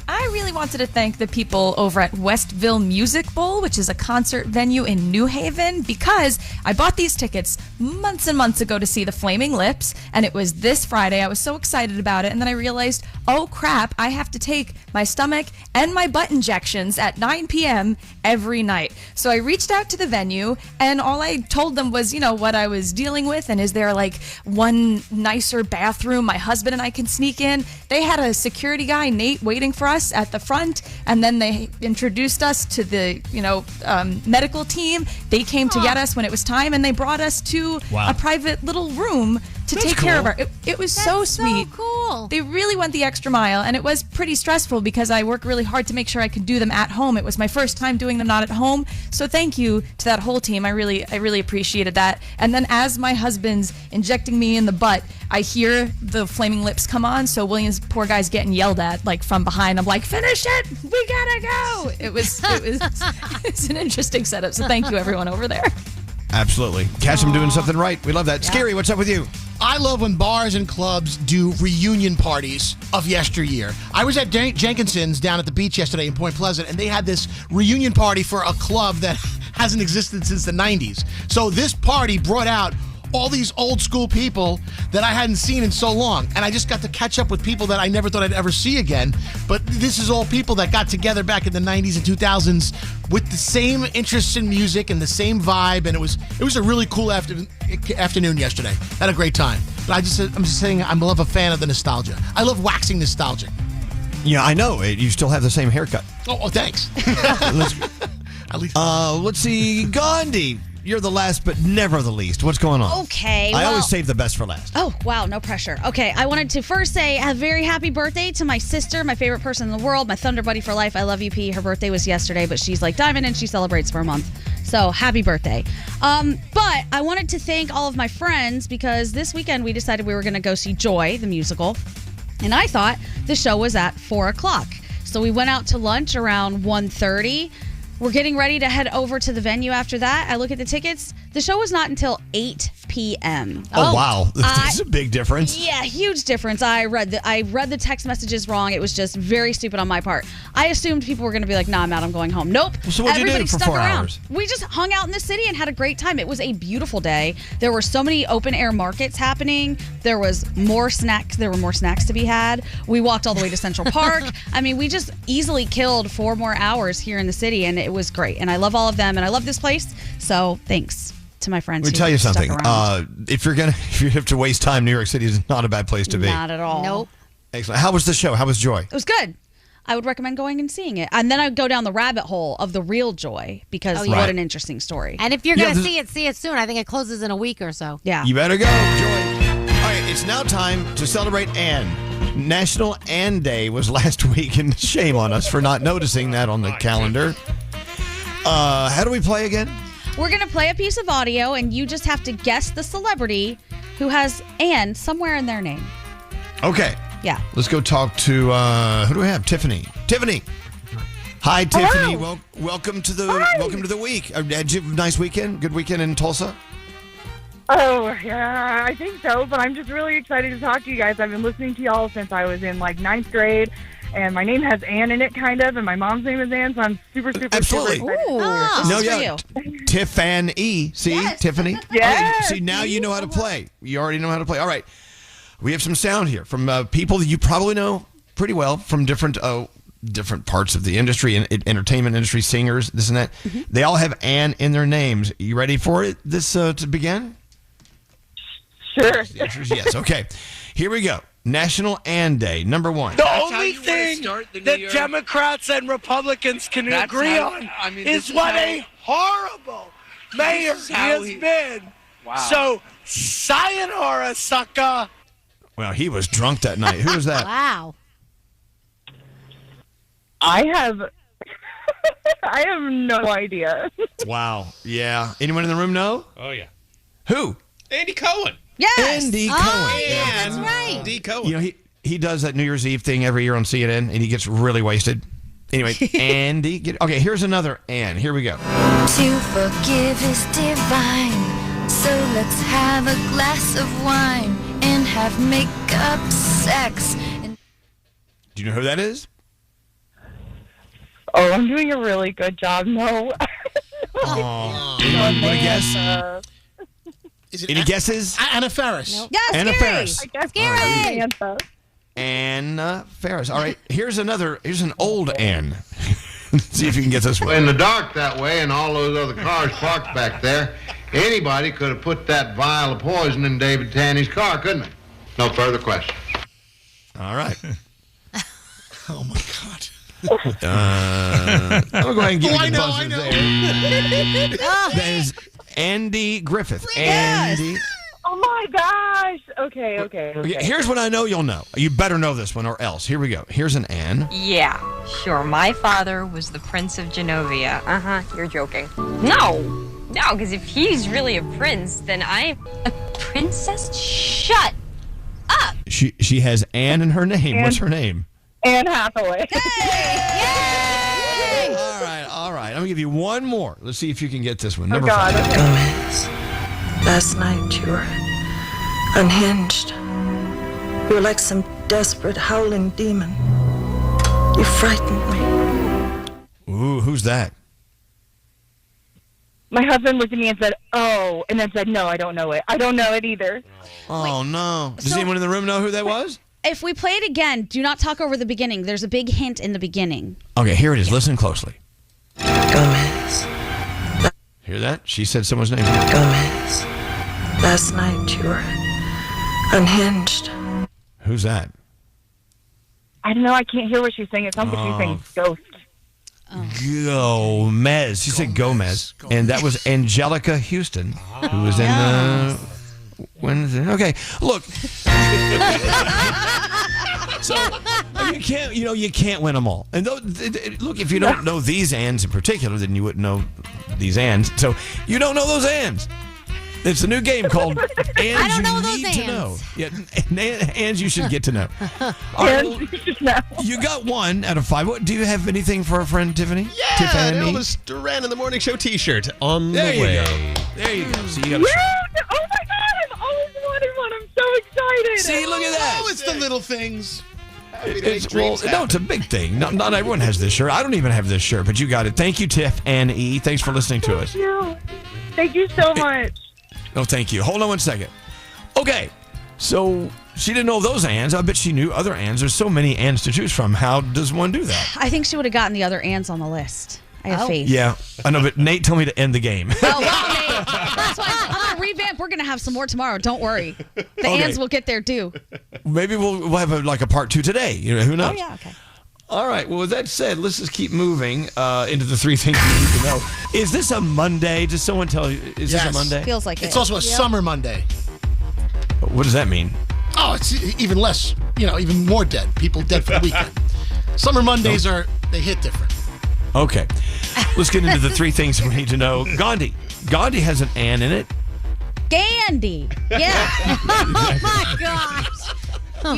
I really wanted to thank the people over at Westville Music Bowl, which is a concert venue in New Haven, because I bought these tickets months and months ago to see the Flaming Lips, and it was this Friday. I was so excited about it, and then I realized, oh crap, I have to take my stomach and my butt injections at 9 p.m. every night. So I reached out to the venue, and all I told them was, what I was dealing with, and is there like one nicer bathroom my husband and I can sneak in? They had a security guy, Nate, waiting for us at the front, and then they introduced us to the medical team. They came to get us when it was time, and they brought us to a private little room to take care of our. It was so sweet. So cool. They really went the extra mile, and it was pretty stressful because I work really hard to make sure I could do them at home. It was my first time doing them not at home, so thank you to that whole team. I really appreciated that. And then as my husband's injecting me in the butt, I hear the Flaming Lips come on, so William's poor guy's getting yelled at like from behind. I'm like, finish it, we gotta go. It's an interesting setup. So thank you everyone over there. Absolutely. Catch them doing something right. We love that. Yeah. Scary, what's up with you? I love when bars and clubs do reunion parties of yesteryear. I was at Jenkinson's down at the beach yesterday in Point Pleasant, and they had this reunion party for a club that hasn't existed since the 90s. So this party brought out all these old school people that I hadn't seen in so long. And I just got to catch up with people that I never thought I'd ever see again. But this is all people that got together back in the 90s and 2000s with the same interests in music and the same vibe. And it was a really cool afternoon yesterday. Had a great time. But I'm just saying I love a fan of the nostalgia. I love waxing nostalgia. Yeah, I know. You still have the same haircut. Oh, thanks. Let's see. Gandhi. You're the last, but never the least. What's going on? Okay. I always save the best for last. Oh, wow. No pressure. Okay. I wanted to first say a very happy birthday to my sister, my favorite person in the world, my Thunder Buddy for life. I love you, P. Her birthday was yesterday, but she's like Diamond and she celebrates for a month. So happy birthday. But I wanted to thank all of my friends because this weekend we decided we were going to go see Joy, the musical. And I thought the show was at 4 o'clock. So we went out to lunch around 1:30. We're getting ready to head over to the venue after that. I look at the tickets. The show was not until 8 p.m. Oh, wow. That's a big difference. Yeah, huge difference. I read the text messages wrong. It was just very stupid on my part. I assumed people were going to be like, nah, I'm out. I'm going home. Nope. So what'd you do Everybody for stuck 4 around. hours? We just hung out in the city and had a great time. It was a beautiful day. There were so many open air markets happening. There was more snacks. There were more snacks to be had. We walked all the way to Central Park. I mean, we just easily killed 4 more hours here in the city, and it was great. And I love all of them, and I love this place. So thanks to my friends. Let me who tell you stuck something. around. If you have to waste time, New York City is not a bad place to be. Not at all. Nope. Excellent. How was the show? How was Joy? It was good. I would recommend going and seeing it. And then I'd go down the rabbit hole of the real Joy because what an interesting story. And if you're going to see it soon. I think it closes in a week or so. Yeah. You better go, Joy. All right, it's now time to celebrate Anne. National Anne Day was last week, and shame on us for not noticing that on the calendar. How do we play again? We're going to play a piece of audio, and you just have to guess the celebrity who has Anne somewhere in their name. Okay. Yeah. Let's go talk to, who do we have? Tiffany. Tiffany. Hi, Tiffany. Welcome to the week. Had you have a nice weekend? Good weekend in Tulsa? Oh, yeah, I think so, but I'm just really excited to talk to you guys. I've been listening to y'all since I was in, 9th grade, and my name has Ann in it, kind of, and my mom's name is Ann, so I'm super excited. Tiffany. See, Yes. Tiffany? Yes. See, now you know how to play. You already know how to play. All right. We have some sound here from people that you probably know pretty well from different parts of the industry, entertainment industry, singers, this and that. Mm-hmm. They all have Ann in their names. You ready for it? This to begin? Sure. The answer is yes. Okay. Here we go. National Ann Day, number 1. The only thing that Democrats and Republicans can agree on is what a horrible mayor he has been. Wow. So, sayonara, sucker. Well, he was drunk that night. Who was that? Wow. I have no idea. Wow. Yeah. Anyone in the room know? Oh, yeah. Who? Andy Cohen. Yes. Andy Oh, Cohen. yeah, that's right. Andy Cohen. You know, he does that New Year's Eve thing every year on CNN, and he gets really wasted. Anyway, Andy. Okay, here's another Ann. Here we go. To forgive is divine, so let's have a glass of wine and have make-up sex. Do you know who that is? Oh, I'm doing a really good job. No. Oh. You want to guess? Any guesses? Anna Faris. Nope. Yes, Anna Gary. Faris. I guess Gary. Anna Faris. All right, here's an old Ann. See if you can get this one. In the dark that way and all those other cars parked back there, anybody could have put that vial of poison in David Tanney's car, couldn't they? No further questions. All right. Oh, my God. I'm going to go ahead and give you the I buzzers know. there. That is Andy Griffith. Andy. Oh, my gosh. Okay. Here's what I know you'll know. You better know this one or else. Here we go. Here's an Ann. Yeah, sure. My father was the Prince of Genovia. You're joking. No, because if he's really a prince, then I'm a princess? Shut up. She has Ann in her name. Ann. What's her name? Anne Hathaway. All right. I'm going to give you one more. Let's see if you can get this one. Oh, Number God. 5. Gomez, last night you were unhinged. You were like some desperate howling demon. You frightened me. Ooh, who's that? My husband looked at me and said, "Oh," and then said, "No, I don't know it. I don't know it either." Oh, no. Does anyone in the room know who that was? If we play it again, do not talk over the beginning. There's a big hint in the beginning. Okay, here it is. Listen closely. Gomez, Hear that? She said someone's name. Gomez, last night you were unhinged. Who's that? I don't know. I can't hear what she's saying. It sounds like she's saying ghost. Gomez. She said Gomez. And that was Angelica Houston, who was in the Wednesday. Okay, look. So you can't win them all. And look, if you don't know these Anns in particular, then you wouldn't know these Anns. So you don't know those Anns. It's a new game called Anns I don't know You those Need to Know. Anns. Yeah, Anns you should get to know. All right, well, you got 1 out of 5. What, do you have anything for our friend Tiffany? Yeah, Tiffany? an Elvis Duran in the Morning Show t-shirt on There the you way. go. There you go. See, you got. Oh my God! I've always wanted one. I'm so excited. See, look at that. Oh, it's the little things. It's a big thing. Not everyone has this shirt. I don't even have this shirt, but you got it. Thank you, Tiff and E. Thanks for listening to us. Thank you so much. No, thank you. Hold on 1 second. Okay, so she didn't know those Anns. I bet she knew other Anns. There's so many Anns to choose from. How does one do that? I think she would have gotten the other Anns on the list. I have faith. Yeah, I know, but Nate told me to end the game. Oh, well, Nate, that's why I'm going to revamp. We're going to have some more tomorrow. Don't worry. The Anns will get there, too. Maybe we'll have a part 2 today. Who knows? Oh, yeah, okay. All right. Well, with that said, let's just keep moving into the 3 things you need to know. Is this a Monday? Does someone tell you? Is this a Monday? Feels like it's also a summer Monday. What does that mean? Oh, it's even less, even more dead. People dead for the weekend. Summer Mondays they hit different. Okay. Let's get into the 3 things we need to know. Gandhi. Gandhi has an Ann in it. Gandhi. Yeah. Oh, my gosh.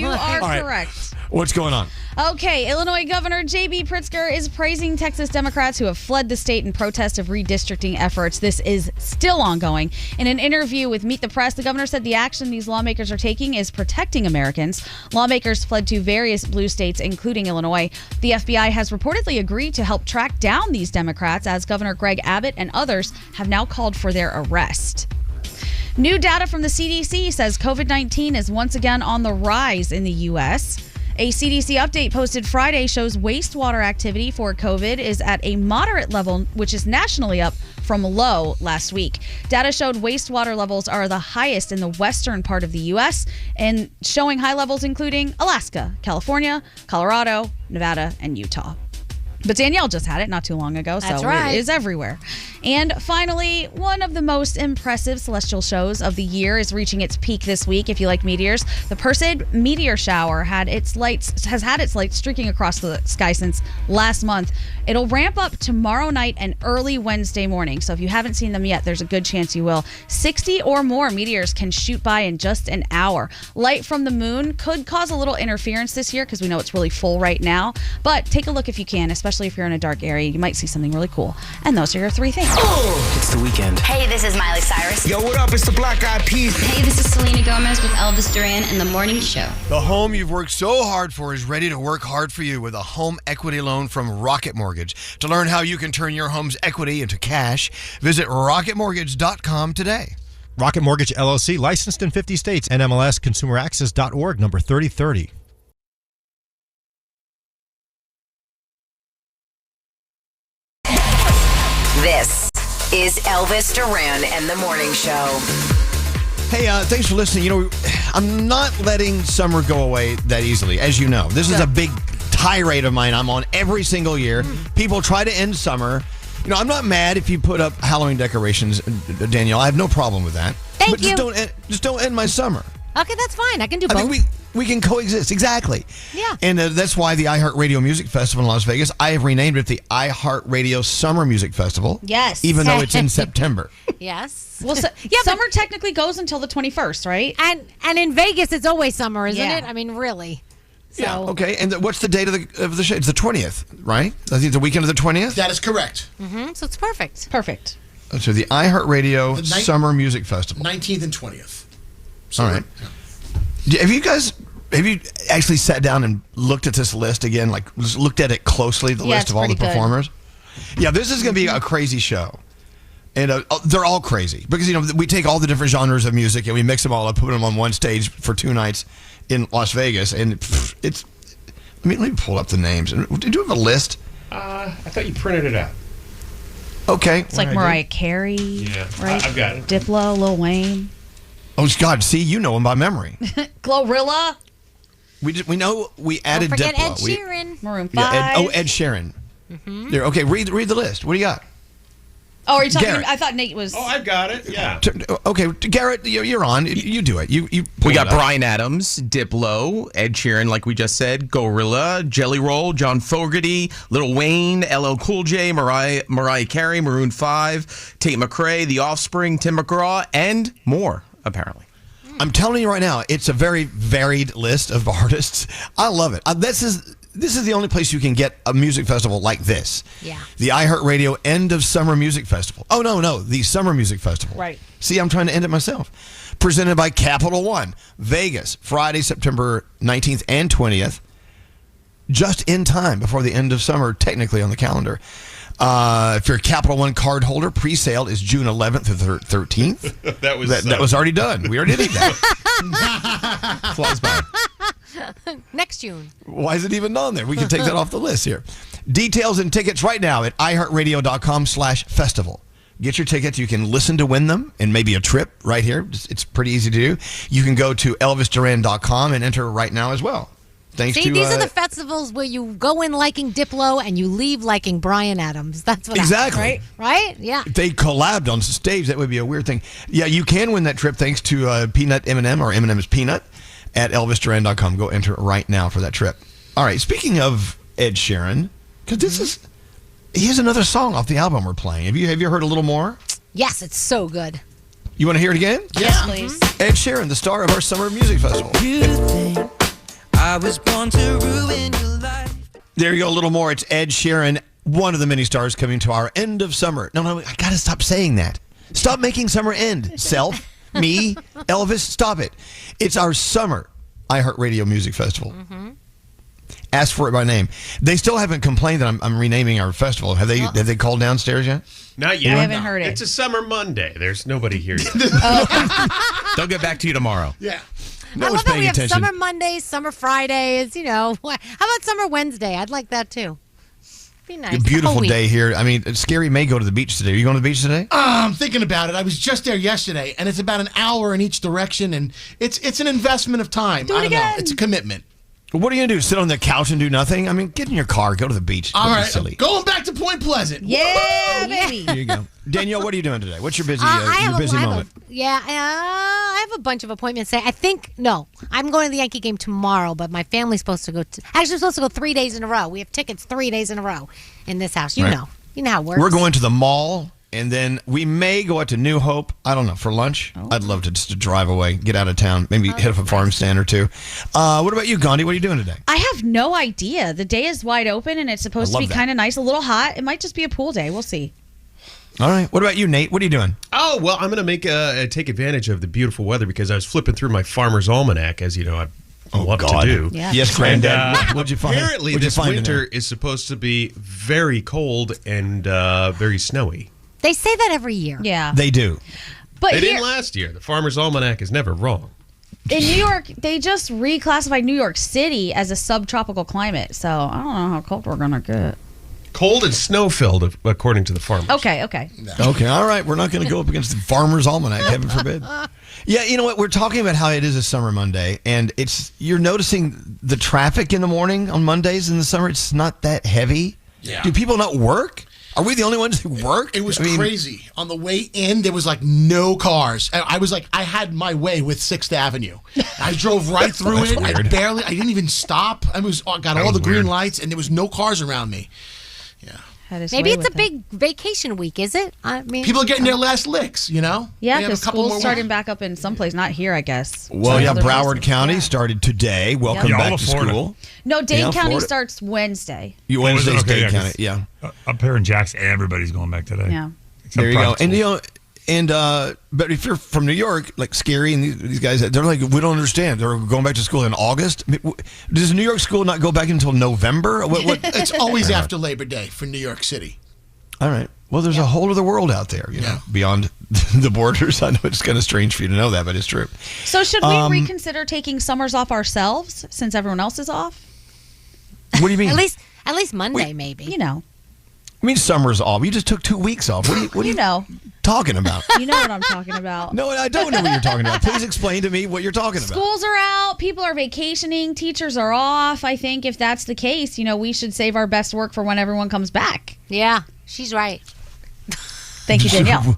You are All right. correct. What's going on? Okay, Illinois Governor J.B. Pritzker is praising Texas Democrats who have fled the state in protest of redistricting efforts. This is still ongoing. In an interview with Meet the Press, the governor said the action these lawmakers are taking is protecting Americans. Lawmakers fled to various blue states, including Illinois. The FBI has reportedly agreed to help track down these Democrats, as Governor Greg Abbott and others have now called for their arrest. New data from the CDC says COVID-19 is once again on the rise in the U.S. A CDC update posted Friday shows wastewater activity for COVID is at a moderate level, which is nationally up from low last week. Data showed wastewater levels are the highest in the western part of the U.S. and showing high levels including Alaska, California, Colorado, Nevada, and Utah. But Danielle just had it not too long ago, That's so right. It is everywhere. And finally, one of the most impressive celestial shows of the year is reaching its peak this week. If you like meteors, the Perseid meteor shower has had its lights streaking across the sky since last month. It'll ramp up tomorrow night and early Wednesday morning. So if you haven't seen them yet, there's a good chance you will. 60 or more meteors can shoot by in just an hour. Light from the moon could cause a little interference this year because we know it's really full right now. But take a look if you can, especially if you're in a dark area. You might see something really cool. And those are your 3 things. It's the weekend. Hey, this is Miley Cyrus. Yo, what up? It's the Black Eyed Peas. Hey, this is Selena Gomez with Elvis Duran and The Morning Show. The home you've worked so hard for is ready to work hard for you with a home equity loan from Rocket Mortgage. To learn how you can turn your home's equity into cash, visit rocketmortgage.com today. Rocket Mortgage LLC, licensed in 50 states. NMLS consumeraccess.org, number 3030. This is Elvis Duran and the Morning Show. Hey, thanks for listening. I'm not letting summer go away that easily, as you know. This is a big tirade of mine I'm on every single year. People try to end summer. I'm not mad if you put up Halloween decorations, Danielle. I have no problem with that. Thank you. Just don't end my summer. Okay, that's fine. I can do I both. think we can coexist. Exactly. Yeah. And that's why the iHeartRadio Music Festival in Las Vegas, I have renamed it the iHeartRadio Summer Music Festival. Yes. Even though it's in September. Yes. Well, summer technically goes until the 21st, right? And in Vegas, it's always summer, isn't Yeah. it? I mean, really. So. Yeah. Okay. And what's the date of the show? It's the 20th, right? I think the weekend of the 20th? That is correct. So it's perfect. Perfect. So the iHeartRadio Summer Music Festival. 19th and 20th. All right. Have you actually sat down and looked at this list again? Like, looked at it closely, the list of all the performers? Yeah, this is going to be a crazy show. And they're all crazy because, we take all the different genres of music and we mix them all up, put them on one stage for 2 nights in Las Vegas. And it's, let me pull up the names. Did you have a list? I thought you printed it out. Okay. It's like Mariah Carey. Yeah, right? I've got it. Diplo, Lil Wayne. Oh, God. See, you know them by memory. Glorilla. We know we added Don't forget Diplo. Ed Sheeran. Maroon 5. Ed Sheeran. There. Okay, read the list. What do you got? Oh, are you talking? Garrett. I thought Nate was. Oh, I've got it. Yeah. Okay, Garrett, you're on. You do it. You We got Bryan Adams, Diplo, Ed Sheeran, like we just said, Gorilla, Jelly Roll, John Fogerty, Lil Wayne, LL Cool J, Mariah Carey, Maroon 5, Tate McRae, The Offspring, Tim McGraw, and more, apparently. I'm telling you right now, it's a very varied list of artists. I love it. this is the only place you can get a music festival like this. Yeah. The iHeartRadio End of Summer Music Festival. Oh, no, the Summer Music Festival. Right. See, I'm trying to end it myself. Presented by Capital One. Vegas, Friday, September 19th and 20th. Just in time before the end of summer, technically on the calendar. If you're a Capital One card holder, pre-sale is June 11th through 13th. That was already done. We already did that. Flies by. Next June. Why is it even on there? We can take that off the list here. Details and tickets right now at iHeartRadio.com/festival. Get your tickets. You can listen to win them and maybe a trip right here. It's pretty easy to do. You can go to ElvisDuran.com and enter right now as well. Thanks See, to these are the festivals where you go in liking Diplo and you leave liking Bryan Adams. That's what Exactly. happens, right? Yeah. If they collabed on stage, that would be a weird thing. Yeah, you can win that trip thanks to Peanut M&M or M&M's Peanut at ElvisDuran.com. Go enter right now for that trip. All right, speaking of Ed Sheeran, because he has another song off the album we're playing. Have you heard a little more? Yes, it's so good. You want to hear it again? Yes, please. Ed Sheeran, the star of our Summer Music Festival. I was born to ruin your life. There you go, a little more. It's Ed Sheeran, one of the many stars coming to our end of summer. No, I got to stop saying that. Stop making summer end. Self, me, Elvis, stop it. It's our summer iHeartRadio Music Festival. Ask for it by name. They still haven't complained that I'm renaming our festival. Have they called downstairs yet? Not yet. I haven't heard it. It's a summer Monday. There's nobody here yet. They'll get back to you tomorrow. Yeah. No I one's love that paying we have attention. Summer Mondays, Summer Fridays, How about Summer Wednesday? I'd like that too. Be nice. A beautiful Whole week. day here. I mean, Scary may go to the beach today. Are you going to the beach today? I'm thinking about it. I was just there yesterday, and it's about an hour in each direction, and it's an investment of time. Do it I don't know. again. It's a commitment. What are you going to do? Sit on the couch and do nothing? I mean, get in your car. Go to the beach. All Don't be right, silly. going back to Point Pleasant. Yeah, baby. There you go. Danielle, what are you doing today? What's your busy, I your busy have moment? I have a bunch of appointments today. I'm going to the Yankee game tomorrow, but my family's supposed to go. We're supposed to go 3 days in a row. We have tickets 3 days in a row in this house. You Right. know how it works. We're going to the mall, and then we may go out to New Hope. I don't know, for lunch. Oh. I'd love to just to drive away, get out of town, maybe hit up a farm stand or two. What about you, Gandhi? What are you doing today? I have no idea. The day is wide open, and it's supposed to I be love that. kind of nice, a little hot. It might just be a pool day. We'll see. All right. What about you, Nate? What are you doing? Oh, well, I'm going to take advantage of the beautiful weather because I was flipping through my Farmer's Almanac, as you know, I love to do. Yeah. Yes, Granddad. What'd you find? Apparently, What'd you this find in winter there? is supposed to be very cold and very snowy. They say that every year. Yeah. They do. But They here, didn't last year. The Farmer's Almanac is never wrong. in New York, they just reclassified New York City as a subtropical climate. So I don't know how cold we're going to get. Cold and snow-filled, according to the farmers. Okay. Okay, all right. We're not going to go up against the Farmer's Almanac, heaven forbid. Yeah, you know what? We're talking about how it is a summer Monday, and you're noticing the traffic in the morning on Mondays in the summer. It's not that heavy. Yeah. Do people not work? Are we the only ones who work? It was crazy. On the way in, there was like no cars. I was like, I had my way with 6th Avenue. I drove right through That's it. weird. I didn't even stop. I got all the green lights, and there was no cars around me. Maybe it's a big vacation week, is it? I mean, People are getting their last licks, Yeah, They have because a couple school's more starting weeks. back up in some place, not here, I guess. Well, Some yeah, other Broward places. County started today. Welcome Yeah, all back of to Florida. school. No, Dane Yeah, County Florida. starts Wednesday. Wednesday's Okay, Dade County, 'cause, yeah. Up here in Jackson, everybody's going back today. Yeah. Except There you go. private And schools. but if you're from New York, like Scary and these guys, they're like, we don't understand. They're going back to school in August. I mean, does New York school not go back until November? What? It's always after Labor Day for New York City. All right. Well, there's a whole other world out there, you know, beyond the borders. I know it's kind of strange for you to know that, but it's true. So should we reconsider taking summers off ourselves since everyone else is off? What do you mean? At least Monday, maybe. You know. I mean, summer's off. You just took 2 weeks off. What are you know. talking about? You know what I'm talking about. No, I don't know what you're talking about. Please explain to me what you're talking about. Schools are out, people are vacationing, teachers are off. I think if that's the case, we should save our best work for when everyone comes back. Yeah, she's right. Thank you, Danielle.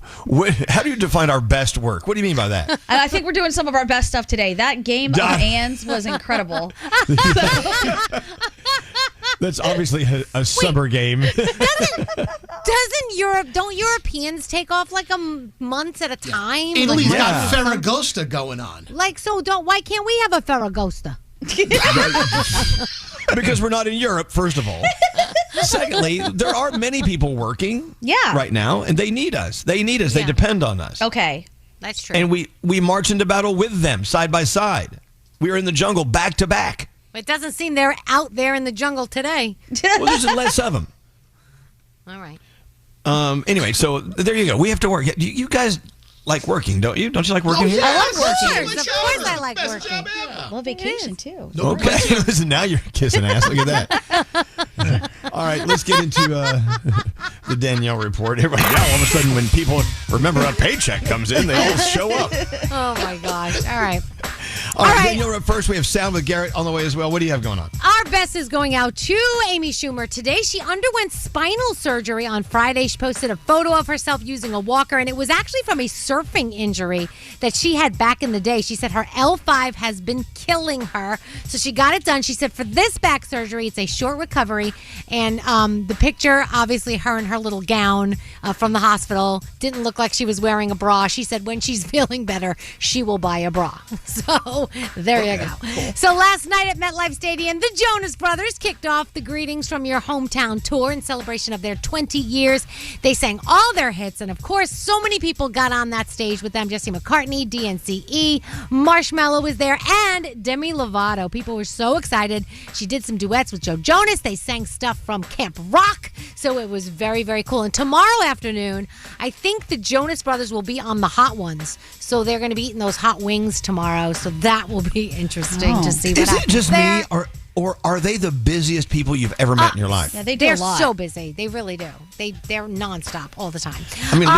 How do you define our best work? What do you mean by that? And I think we're doing some of our best stuff today. That game of Anne's was incredible. That's obviously a summer game. Don't Europeans take off like months at a time? Italy's Like, got Ferragosta going on. why can't we have a Ferragosta? Because we're not in Europe, first of all. Secondly, there are many people working right now, and they need us. They need us. They depend on us. Okay. That's true. And we march into battle with them, side by side. We are in the jungle, back to back. It doesn't seem they're out there in the jungle today. Well, there's less of them. All right. Anyway, so there you go. We have to work. You guys like working, don't you? Don't you like working here? I like working. Of course I like working. Well, vacation, too. Okay. Listen, now you're kissing ass. Look at that. All right, let's get into the Danielle report. Everybody, now all of a sudden when people remember a paycheck comes in, they all show up. Oh, my gosh. All right. All right, Danielle, first we have Sound with Garrett on the way as well. What do you have going on? Our best is going out to Amy Schumer today. She underwent spinal surgery on Friday. She posted a photo of herself using a walker, and it was actually from a surfing injury that she had back in the day. She said her L5 has been killing her, so she got it done. She said for this back surgery, it's a short recovery, and the picture, obviously her in her little gown from the hospital, didn't look like she was wearing a bra. She said when she's feeling better, she will buy a bra. So there you go. Cool. So last night at MetLife Stadium, the Jonas Brothers kicked off the Greetings from Your Hometown tour in celebration of their 20 years. They sang all their hits, and of course, so many people got on that stage with them. Jesse McCartney, DNCE, Marshmello was there, and Demi Lovato. People were so excited. She did some duets with Joe Jonas. They sang stuff from Camp Rock, so it was very, very cool. And tomorrow afternoon, I think the Jonas Brothers will be on the Hot Ones, so they're going to be eating those hot wings tomorrow, so that will be interesting to see what happens. Is it just me, or are they the busiest people you've ever met in your life? Yeah, they're so busy. They really do. They're nonstop all the time. I mean,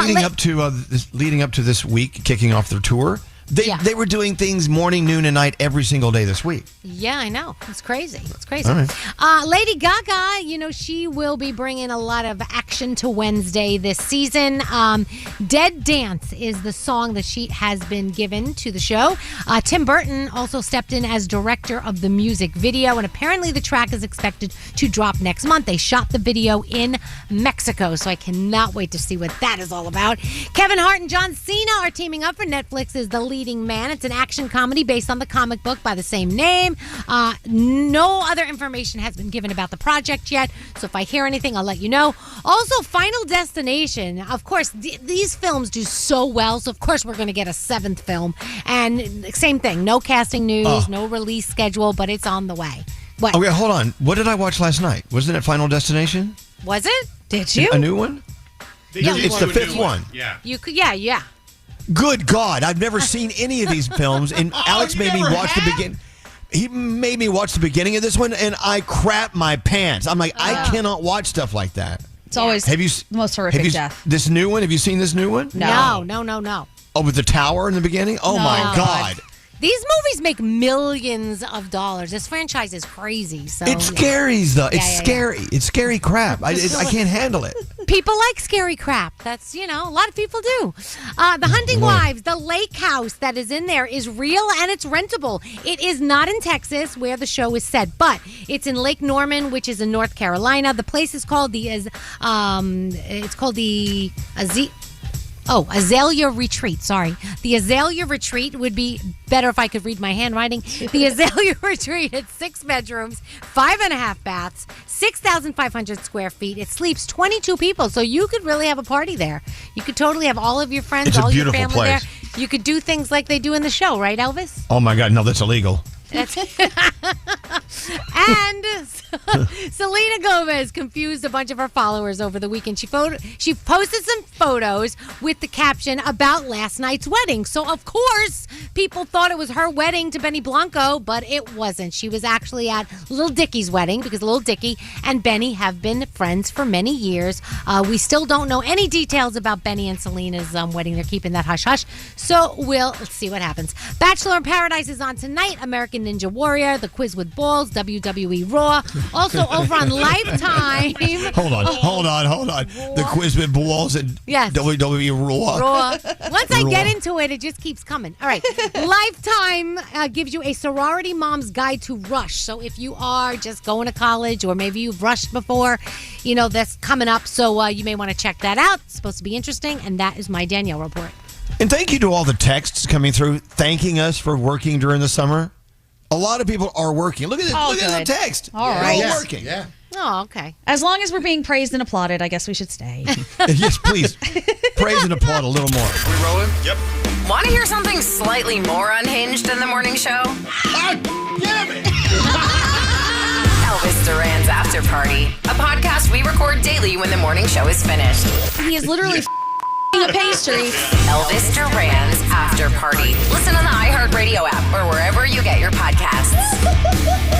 leading up to this week, kicking off their tour, they were doing things morning, noon, and night every single day this week. Yeah, I know. It's crazy. It's crazy. All right. Lady Gaga, she will be bringing a lot of action to Wednesday this season. Dead Dance is the song that she has been given to the show. Tim Burton also stepped in as director of the music video, and apparently the track is expected to drop next month. They shot the video in Mexico, so I cannot wait to see what that is all about. Kevin Hart and John Cena are teaming up for Netflix as the leading man. It's an action comedy based on the comic book by the same name. No other information has been given about the project yet, so if I hear anything, I'll let you know. Also, Final Destination. Of course, these films do so well, so of course we're going to get a 7th film. And same thing, no casting news, no release schedule, but it's on the way. What? Okay, hold on. What did I watch last night? Wasn't it Final Destination? Was it? Did you? A new one? It's the 5th one. Yeah. You could, yeah. Good God, I've never seen any of these films, and Alex made me watch the beginning. He made me watch the beginning of this one, and I crap my pants. I'm like, I cannot watch stuff like that. It's always the most horrific death. This new one? Have you seen this new one? No. Oh, with the tower in the beginning? Oh, my God. These movies make millions of dollars. This franchise is crazy. So it's scary, though. It's scary. It's scary crap. I can't handle it. People like scary crap. That's, a lot of people do. The Hunting Wives, the lake house that is in there is real and it's rentable. It is not in Texas where the show is set, but it's in Lake Norman, which is in North Carolina. The place is called Azalea Retreat. Sorry. The Azalea Retreat would be better if I could read my handwriting. The Azalea Retreat, it's 6 bedrooms, 5.5 baths, 6,500 square feet. It sleeps 22 people, so you could really have a party there. You could totally have all of your friends, all your family there. You could do things like they do in the show, right, Elvis? Oh, my God. No, that's illegal. And Selena Gomez confused a bunch of her followers over the weekend. She posted some photos with the caption about last night's wedding. So, of course, people thought it was her wedding to Benny Blanco, but it wasn't. She was actually at Lil Dicky's wedding because Lil Dicky and Benny have been friends for many years. We still don't know any details about Benny and Selena's wedding. They're keeping that hush-hush. So, we'll see what happens. Bachelor in Paradise is on tonight. American Ninja Warrior, The Quiz with Balls, WWE Raw. Also over on Lifetime. Hold on. The Quiz with Balls and WWE Raw. Once I get into it, it just keeps coming. All right. Lifetime gives you a sorority mom's guide to rush. So if you are just going to college or maybe you've rushed before, that's coming up. So you may want to check that out. It's supposed to be interesting. And that is my Danielle report. And thank you to all the texts coming through thanking us for working during the summer. A lot of people are working. Look at it. Look at the text. All They're right. all working. Yeah. Oh, okay. As long as we're being praised and applauded, I guess we should stay. Yes, please. Praise and applaud a little more. We rolling? Yep. Want to hear something slightly more unhinged than the morning show? Damn it! Elvis Duran's After Party, a podcast we record daily when the morning show is finished. He is literally a pastry. Elvis Duran's After Party. Listen on the iHeartRadio app or wherever you get your podcasts.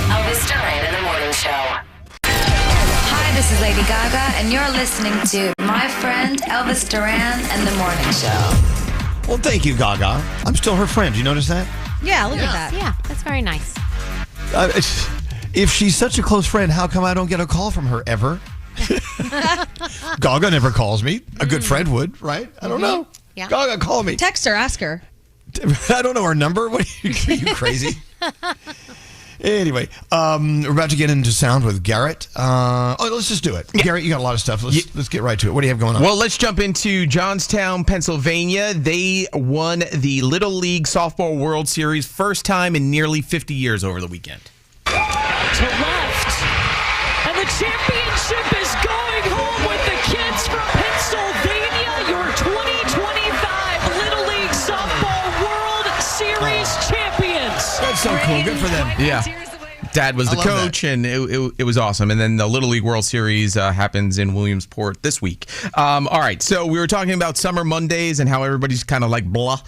Elvis Duran in the Morning Show. Hi, this is Lady Gaga, and you're listening to my friend Elvis Duran and the Morning Show. Well, thank you, Gaga. I'm still her friend. You notice that? Yeah, look at that. Yeah, that's very nice. If she's such a close friend, how come I don't get a call from her ever? Gaga never calls me. A good friend would, right? I don't know. Yeah. Gaga, call me. Text her, ask her. I don't know her number. What are you crazy? Anyway, we're about to get into sound with Garrett. Let's just do it. Yeah. Garrett, you got a lot of stuff. Let's get right to it. What do you have going on? Well, let's jump into Johnstown, Pennsylvania. They won the Little League Softball World Series, first time in nearly 50 years over the weekend. To left, and the championship is going home with the kids from Pennsylvania, your 2025 Little League Softball World Series champions. That's so cool. Good for them. Yeah. Dad was the coach, and it was awesome. And then the Little League World Series happens in Williamsport this week. All right, so we were talking about Summer Mondays and how everybody's kind of like blah.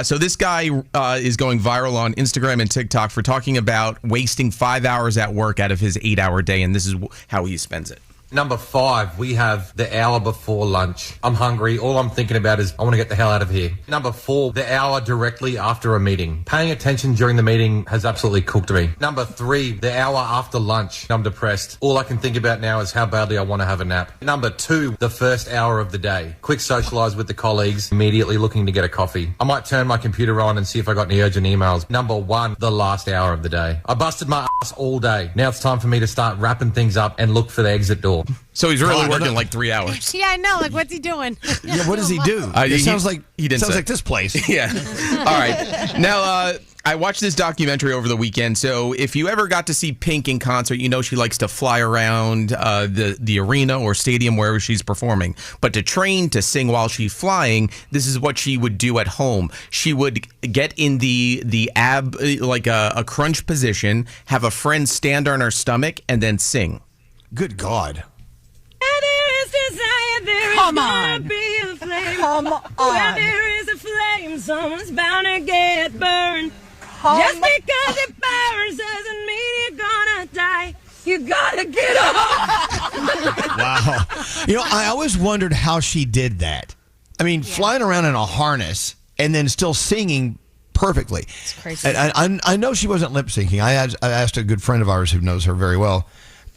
So this guy is going viral on Instagram and TikTok for talking about wasting 5 hours at work out of his 8-hour day, and this is how he spends it. Number 5, we have the hour before lunch. I'm hungry. All I'm thinking about is I want to get the hell out of here. Number 4, the hour directly after a meeting. Paying attention during the meeting has absolutely cooked me. Number 3, the hour after lunch. I'm depressed. All I can think about now is how badly I want to have a nap. Number 2, the first hour of the day. Quick socialise with the colleagues, immediately looking to get a coffee. I might turn my computer on and see if I got any urgent emails. Number 1, the last hour of the day. I busted my ass all day. Now it's time for me to start wrapping things up and look for the exit door. So he's really working like 3 hours. Yeah, I know. Like, what's he doing? Yeah, what does he do? It sounds like this place. Yeah. All right. Now, I watched this documentary over the weekend. So if you ever got to see Pink in concert, you know she likes to fly around the arena or stadium wherever she's performing. But to train to sing while she's flying, this is what she would do at home. She would get in the ab, like a crunch position, have a friend stand on her stomach, and then sing. Good God. Come on. Be a flame. Come on. Where there is a flame, someone's bound to get burned. Just because it burns doesn't mean you're gonna die. You gotta get up. Wow. You know, I always wondered how she did that. I mean, flying around in a harness and then still singing perfectly. It's crazy. And I know she wasn't lip syncing. I asked a good friend of ours who knows her very well.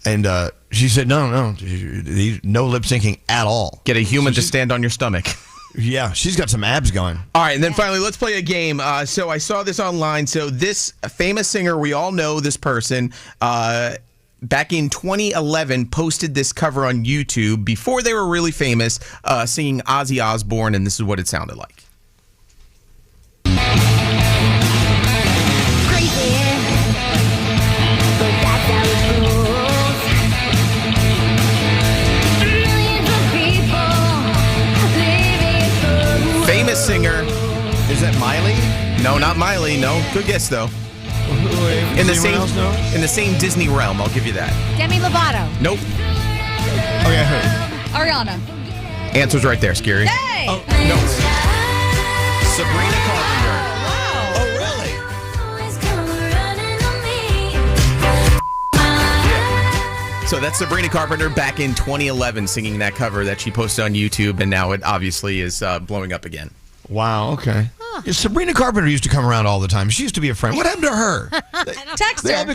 And she said, no lip syncing at all. Get a human to stand on your stomach. Yeah, she's got some abs going. All right, and then finally, let's play a game. So I saw this online. So this famous singer, we all know this person, back in 2011, posted this cover on YouTube before they were really famous, singing Ozzy Osbourne, and this is what it sounded like. Famous singer. Is that Miley? No, not Miley. No. Good guess, though. In the same Disney realm, I'll give you that. Demi Lovato. Nope. Oh, yeah, her. Ariana. Answer's right there, Scary. Hey! Oh, no. Sabrina Carpenter. Wow. Oh, really? So that's Sabrina Carpenter back in 2011 singing that cover that she posted on YouTube, and now it obviously is blowing up again. Wow, okay. Yeah, Sabrina Carpenter used to come around all the time. She used to be a friend. What happened to her? Text her.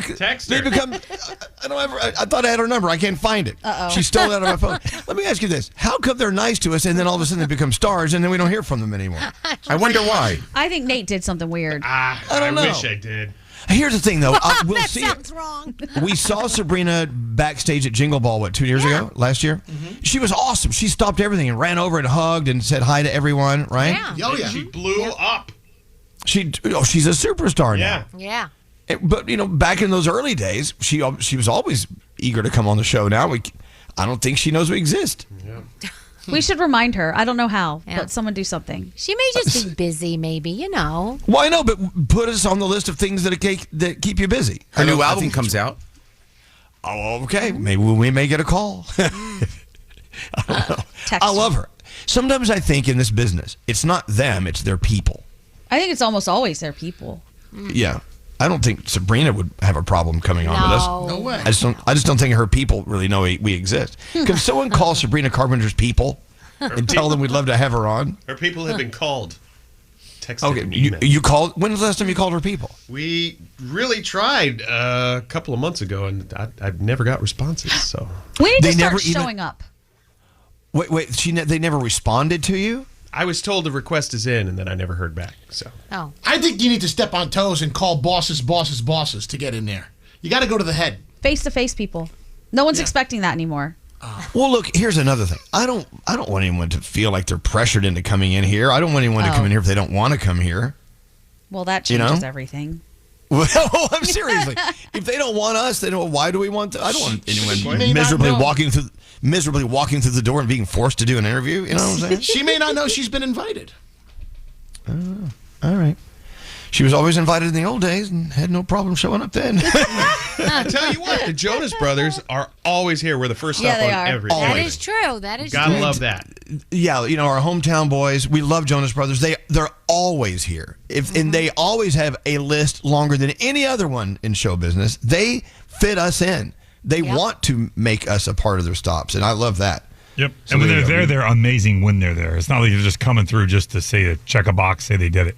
They become. I thought I had her number. I can't find it. Uh-oh. She stole it out of my phone. Let me ask you this: how come they're nice to us, and then all of a sudden they become stars, and then we don't hear from them anymore? I wonder why. I think Nate did something weird. I don't know. wish I did. Here's the thing, though. We'll that see sounds wrong. We saw Sabrina backstage at Jingle Ball, 2 years ago? Last year? Mm-hmm. She was awesome. She stopped everything and ran over and hugged and said hi to everyone, right? Yeah. Oh, yeah. She blew up. She's a superstar now. Yeah. But back in those early days, she was always eager to come on the show. Now I don't think she knows we exist. Yeah. We should remind her. I don't know how, but someone do something. She may just be busy, maybe, Well, I know, but put us on the list of things that keep you busy. Her new album comes out. Oh, okay. Maybe we may get a call. I don't know. I love her. Sometimes I think in this business, it's not them, it's their people. I think it's almost always their people. Yeah. I don't think Sabrina would have a problem coming on with us. No way. I just don't think her people really know we exist. Can someone call Sabrina Carpenter's people and tell them we'd love to have her on? Her people have been called. Texted. Okay, you called. When was the last time you called her people? We really tried a couple of months ago, and I've never got responses. So we need to start showing up. Wait. They never responded to you? I was told the request is in, and then I never heard back. So I think you need to step on toes and call bosses to get in there. You got to go to the head. Face to face, people. No one's expecting that anymore. Well, look, here's another thing. I don't want anyone to feel like they're pressured into coming in here. I don't want anyone to come in here if they don't want to come here. Well, that changes everything. Well, I'm seriously. If they don't want us, why do we want to? I don't want anyone miserably walking through the door and being forced to do an interview. You know what I'm saying? She may not know she's been invited. All right. She was always invited in the old days and had no problem showing up then. I tell you what, the Jonas Brothers are always here. We're the first stop on everything. That is true. Gotta love that. Yeah, our hometown boys. We love Jonas Brothers. They're always here. And they always have a list longer than any other one in show business. They fit us in. They want to make us a part of their stops, and I love that. Yep. So and when they're there, they're amazing when they're there. It's not like they're just coming through just to check a box, say they did it.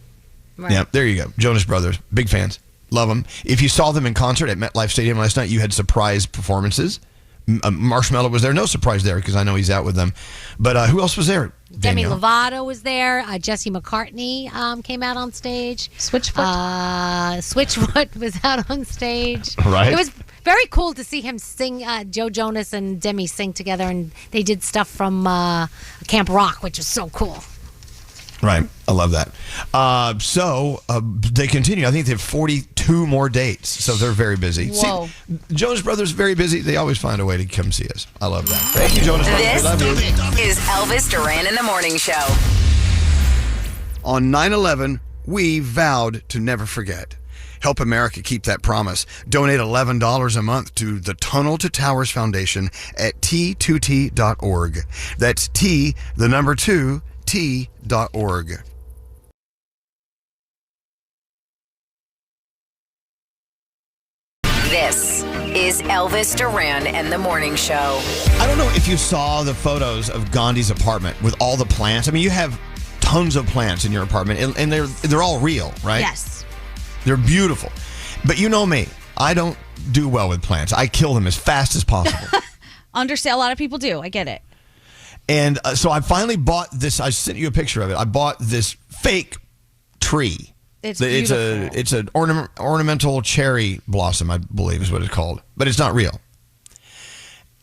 Right. Yeah, there you go. Jonas Brothers, big fans. Love them. If you saw them in concert at MetLife Stadium last night, you had surprise performances. Marshmello was there. No surprise there because I know he's out with them. But who else was there? Demi Danielle? Lovato was there. Jesse McCartney came out on stage. Switchfoot. Switchfoot was out on stage. Right. It was very cool to see him sing, Joe Jonas and Demi sing together, and they did stuff from Camp Rock, which was so cool. Right. I love that. So they continue. I think they have 42 more dates. So they're very busy. Whoa. See, Jonas Brothers, very busy. They always find a way to come see us. I love that. Thank you, Jonas Brothers. This We love you. is Elvis Duran in the Morning Show. On 9/11, we vowed to never forget. Help America keep that promise. Donate $11 a month to the Tunnel to Towers Foundation at T2T.org. That's T, the number 2, T.org. This is Elvis Duran and the Morning Show. I don't know if you saw the photos of Gandhi's apartment with all the plants. I mean, you have tons of plants in your apartment, and they're all real, right? Yes. They're beautiful. But you know me. I don't do well with plants. I kill them as fast as possible. Understand, a lot of people do. I get it. And so I finally bought this. I sent you a picture of it. I bought this fake tree. It's beautiful. It's an ornamental cherry blossom, I believe is what it's called. But it's not real.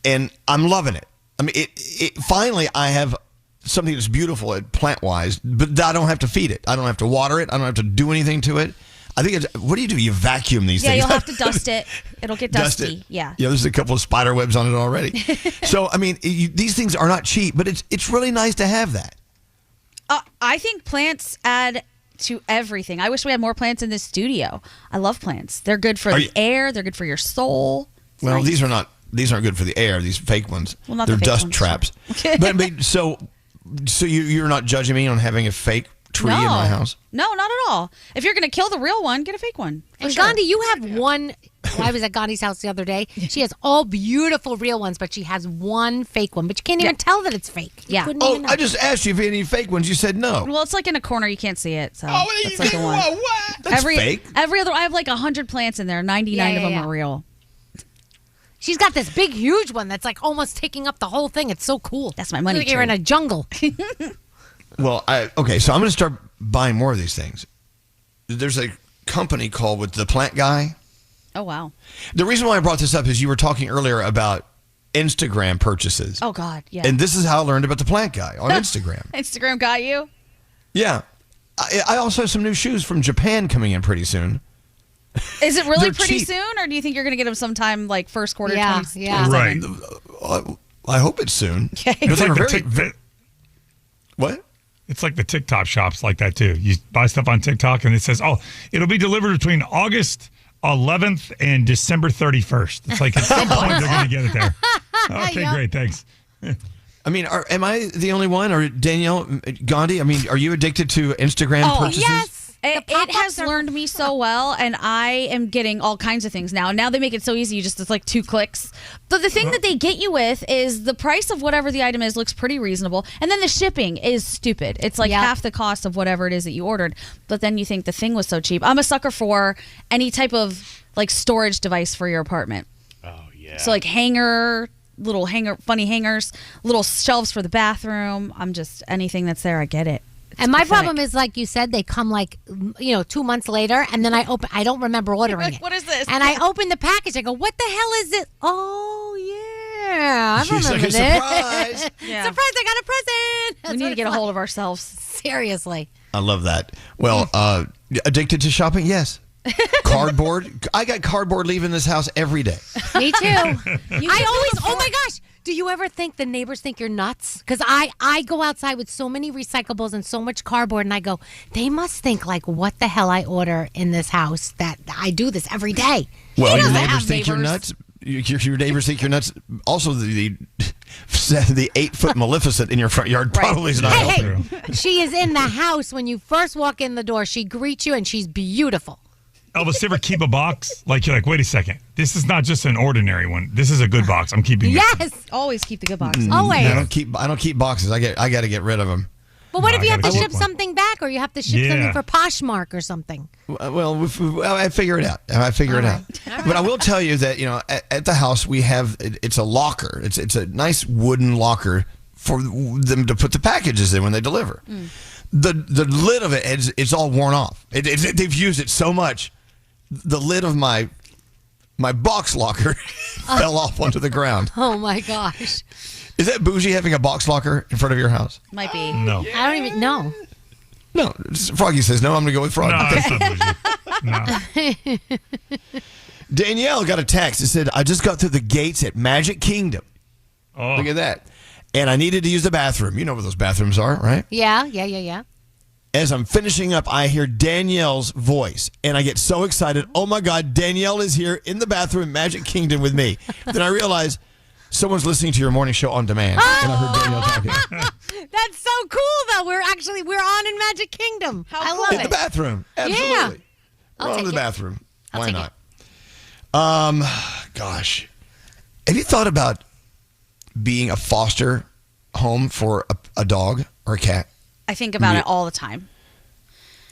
And I'm loving it. I mean, it finally I have something that's beautiful plant-wise, but I don't have to feed it. I don't have to water it. I don't have to do anything to it. I think what do? You vacuum these things. Yeah, you'll have to dust it. It'll get dusty. Yeah. Yeah, there's a couple of spider webs on it already. So, I mean, these things are not cheap, but it's really nice to have that. I think plants add to everything. I wish we had more plants in this studio. I love plants. They're good for the air. They're good for your soul. It's well, nice. These aren't good for the air. These fake ones. Well, not they're the fake dust ones, traps. but so you're not judging me on having a fake tree in my house? No, not at all. If you're going to kill the real one, get a fake one. And Gandhi, you have one. I was at Gandhi's house the other day. She has all beautiful real ones, but she has one fake one. But you can't even tell that it's fake. Yeah. Oh, I just asked you if you had any fake ones. You said no. Well, it's like in a corner. You can't see it. So that's like the one. What? That's fake. Every other, I have like 100 plants in there. 99 of them are real. She's got this big, huge one that's like almost taking up the whole thing. It's so cool. That's my money. Like you're in a jungle. Well, okay, so I'm going to start buying more of these things. There's a company called with the Plant Guy. Oh, wow. The reason why I brought this up is you were talking earlier about Instagram purchases. Oh, God, yeah. And this is how I learned about the Plant Guy on Instagram. Instagram got you? Yeah. I also have some new shoes from Japan coming in pretty soon. Is it really They're pretty cheap. soon, or do you think you're going to get them sometime like first quarter? Yeah, 2027? Right. I hope it's soon. Okay. But It's they like were the very- What? It's like the TikTok shops like that too. You buy stuff on TikTok and it says, "Oh, it'll be delivered between August 11th and December 31st." It's like at some point they're going to get it there. Okay, Yep. great, thanks. I mean, am I the only one, or Danielle Gandhi? I mean, are you addicted to Instagram purchases? Yes. It has learned me so well, and I am getting all kinds of things now. Now they make it so easy, it's like 2 clicks. But the thing that they get you with is the price of whatever the item is looks pretty reasonable, and then the shipping is stupid. It's like half the cost of whatever it is that you ordered, but then you think the thing was so cheap. I'm a sucker for any type of like storage device for your apartment. Oh, yeah. So like funny hangers, little shelves for the bathroom. I'm just, anything that's there, I get it. And my problem is, like you said, they come 2 months later, and then I don't remember ordering it. What is this? And I open the package. I go, what the hell is it? Oh, yeah. I She's remember like, this. Surprise, I got a present. We need to get a hold of ourselves. Seriously. I love that. Well, addicted to shopping? Yes. Cardboard? I got cardboard leaving this house every day. Me too. Oh my gosh. Do you ever think the neighbors think you're nuts? Because I go outside with so many recyclables and so much cardboard, and I go, they must think like, what the hell I order in this house that I do this every day. Well, He your doesn't neighbors have think you're nuts. Your neighbors think you're nuts. Also, the 8-foot Maleficent in your front yard probably is not helping. Hey, she is in the house when you first walk in the door. She greets you, and she's beautiful. Elvis, you ever keep a box? Like you're like, wait a second, this is not just an ordinary one. This is a good box. I'm keeping it. Yes, always keep the good box. Always. I don't keep boxes. I got to get rid of them. But what if I you have to gotta ship keep one. something back, or you have to ship something for Poshmark or something? Well, I figure it out. But I will tell you that at the house we have it's a locker. It's a nice wooden locker for them to put the packages in when they deliver. The lid of it's all worn off. They've used it so much. The lid of my box locker fell off onto the ground. Oh my gosh! Is that bougie having a box locker in front of your house? Might be. No. I don't even know. No. Froggy says no. I'm going to go with Froggy. No, it's not bougie. Danielle got a text. It said, I just got through the gates at Magic Kingdom. Oh. Look at that. And I needed to use the bathroom. You know where those bathrooms are, right? Yeah. As I'm finishing up, I hear Danielle's voice, and I get so excited. Oh, my God, Danielle is here in the bathroom at Magic Kingdom with me. Then I realize someone's listening to your morning show on demand, and I heard Danielle talking. That's so cool, though. We're on in Magic Kingdom. I love In it. the bathroom. Absolutely. Yeah. We're on the bathroom. Why take not? Gosh. Have you thought about being a foster home for a dog or a cat? I think about it all the time.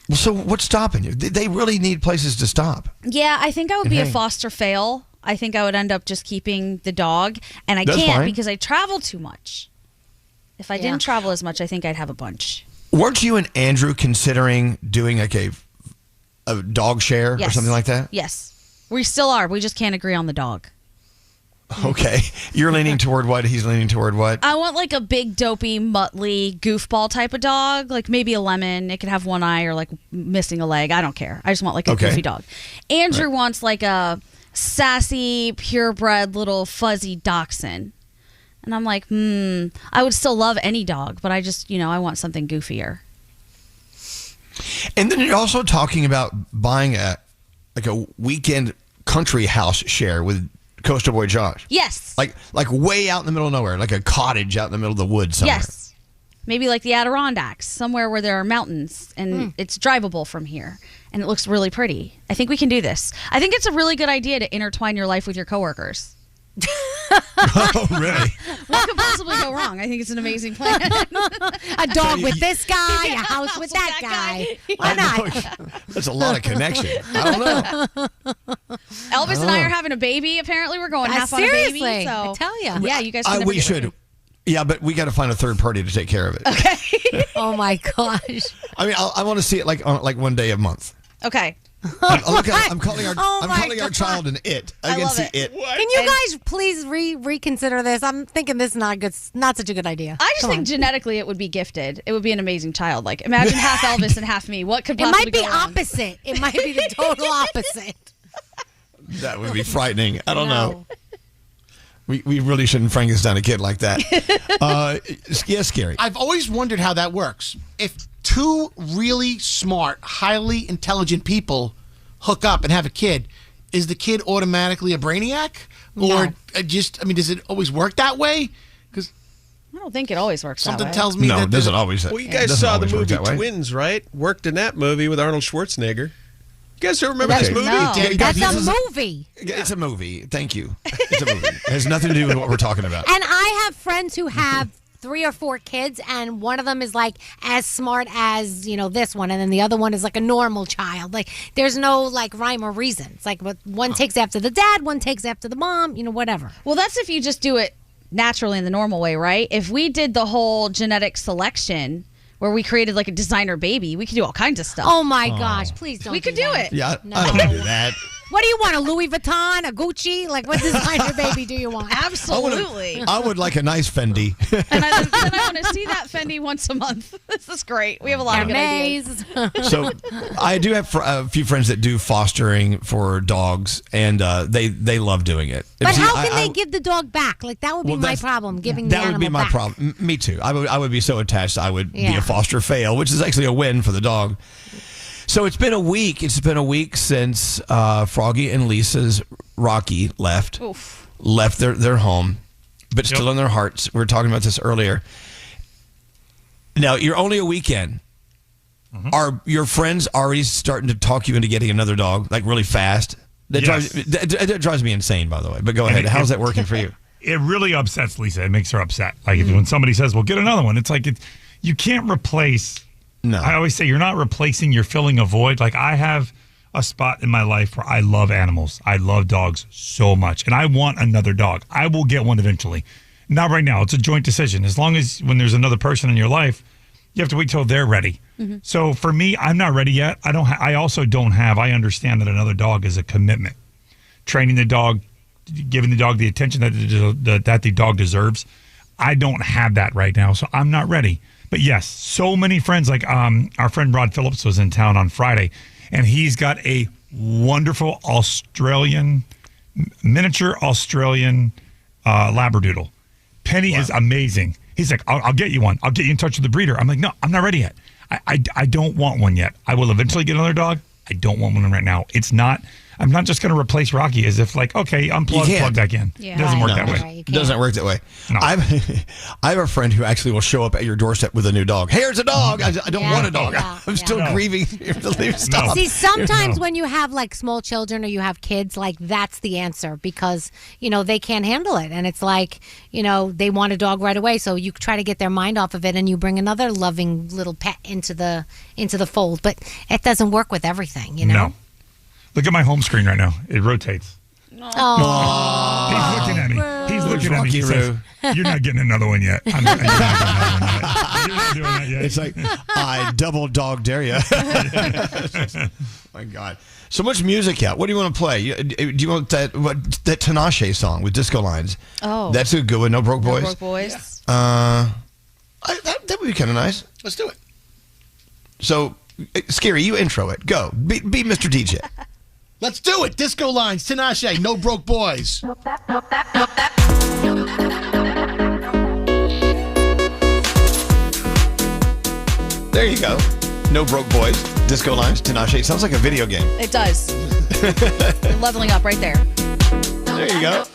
Well, so what's stopping you? They really need places to stop. Yeah, I think I would be a Hey. foster fail. I think I would end up just keeping the dog, and I That's can't fine. because I travel too much. If I didn't travel as much, I think I'd have a bunch. Weren't you and Andrew considering doing like a dog share or Yes. something like that? Yes. We still are. We just can't agree on the dog. Okay. You're leaning toward what? He's leaning toward what? I want like a big, dopey, muttly, goofball type of dog. Like maybe a lemon. It could have one eye or like missing a leg. I don't care. I just want like a goofy dog. Andrew wants like a sassy, purebred little fuzzy dachshund. And I'm like, I would still love any dog, but I just, I want something goofier. And then you're also talking about buying a weekend country house share with Coastal Boy Josh. Yes. Like way out in the middle of nowhere, like a cottage out in the middle of the woods somewhere. Yes. Maybe like the Adirondacks, somewhere where there are mountains and it's drivable from here and it looks really pretty. I think we can do this. I think it's a really good idea to intertwine your life with your coworkers. Oh, really? What could possibly go wrong? I think it's an amazing plan. A dog with this guy, a house with that guy. Why not? That's a lot of connection. I don't know. Elvis and I are having a baby. Apparently, we're going half on a baby. Seriously, So I tell ya. Yeah, you guys. Can never We get should. rid Yeah, but we got to find a third party to take care of it. Okay. Oh my gosh. I mean, I want to see it like one day a month. Okay. I'm calling our Oh my calling our child an it. I can love see it. it. Can you guys please reconsider this? I'm thinking this is not such a good idea. I just think genetically it would be gifted. It would be an amazing child. Like, imagine half Elvis and half me. What could possibly It might be go wrong? opposite. It might be the total opposite. That would be frightening. I don't know. We really shouldn't Frankenstein a kid like that. Yeah, scary. I've always wondered how that works. If two really smart, highly intelligent people hook up and have a kid, is the kid automatically a brainiac? Or does it always work that way? Because I don't think it always works something that way. tells me No, that it doesn't always. Well, you guys saw the movie Twins, right? Worked in that movie with Arnold Schwarzenegger. You guys don't remember this movie? No. That's a movie. It's a movie. Thank you. It's a movie. It has nothing to do with what we're talking about. And I have friends who have 3 or 4 kids, and one of them is like as smart as this one, and then the other one is like a normal child. Like there's no like rhyme or reason. It's like one takes after the dad, one takes after the mom. Whatever. Well, that's if you just do it naturally in the normal way, right? If we did the whole genetic selection where we created like a designer baby, we could do all kinds of stuff. Oh my gosh! Please don't. We could do it. Yeah, I don't want to do that. What do you want? A Louis Vuitton, a Gucci? Like what designer baby do you want? Absolutely. I would like a nice Fendi. And I want to see that Fendi once a month. This is great. We have a lot of good ideas. So I do have a few friends that do fostering for dogs, and they love doing it. But See, how can they give the dog back? Like that would be my problem. Giving the that would animal be my back. problem. Me too. I would be so attached. I would be a foster fail, which is actually a win for the dog. So it's been a week. It's been a week since Froggy and Lisa's Rocky left their home, but still in their hearts. We were talking about this earlier. Now, you're only a weekend. Are your friends already starting to talk you into getting another dog, like really fast? That drives me insane, by the way. But go ahead. How's that working for you? It really upsets Lisa. It makes her upset. Like when somebody says, well, get another one. It's like you can't replace... No. I always say you're not replacing, you're filling a void. Like I have a spot in my life where I love animals. I love dogs so much. And I want another dog. I will get one eventually. Not right now. It's a joint decision. As long as when there's another person in your life, you have to wait till they're ready. So for me, I'm not ready yet. I also don't have, I understand that another dog is a commitment. Training the dog, giving the dog the attention that the dog deserves. I don't have that right now. So I'm not ready. But yes, so many friends, like our friend Rod Phillips was in town on Friday, and he's got a wonderful miniature Australian Labradoodle. Penny is amazing. He's like, I'll get you one. I'll get you in touch with the breeder. I'm like, no, I'm not ready yet. I don't want one yet. I will eventually get another dog. I don't want one right now. I'm not just going to replace Rocky as if like, okay, unplug, plug back in. Yeah. It doesn't work that way. Right, it doesn't work that way. No. I have a friend who actually will show up at your doorstep with a new dog. Here's a dog. I don't want a dog. I'm still grieving. Stop. See, sometimes when you have like small children or you have kids, like that's the answer because, they can't handle it. And it's like, they want a dog right away. So you try to get their mind off of it and you bring another loving little pet into the fold. But it doesn't work with everything, No. Look at my home screen right now. It rotates. Oh. He's looking at me. He's looking at me. He says, you're not getting another one yet. You're not getting another one yet. You're not doing that yet. It's like, I double dog dare you. My God. So much music out. What do you want to play? Do you want that Tinashe song with disco lines? Oh. That's a good one. No Broke Boys? No Broke Boys. Yeah. That would be kind of nice. Let's do it. So, Scary, you intro it. Go. Be Mr. DJ. Let's do it. Disco Lines, Tinashe, No Broke Boys. There you go. No Broke Boys, Disco Lines, Tinashe. Sounds like a video game. It does. Leveling up right there. There you go.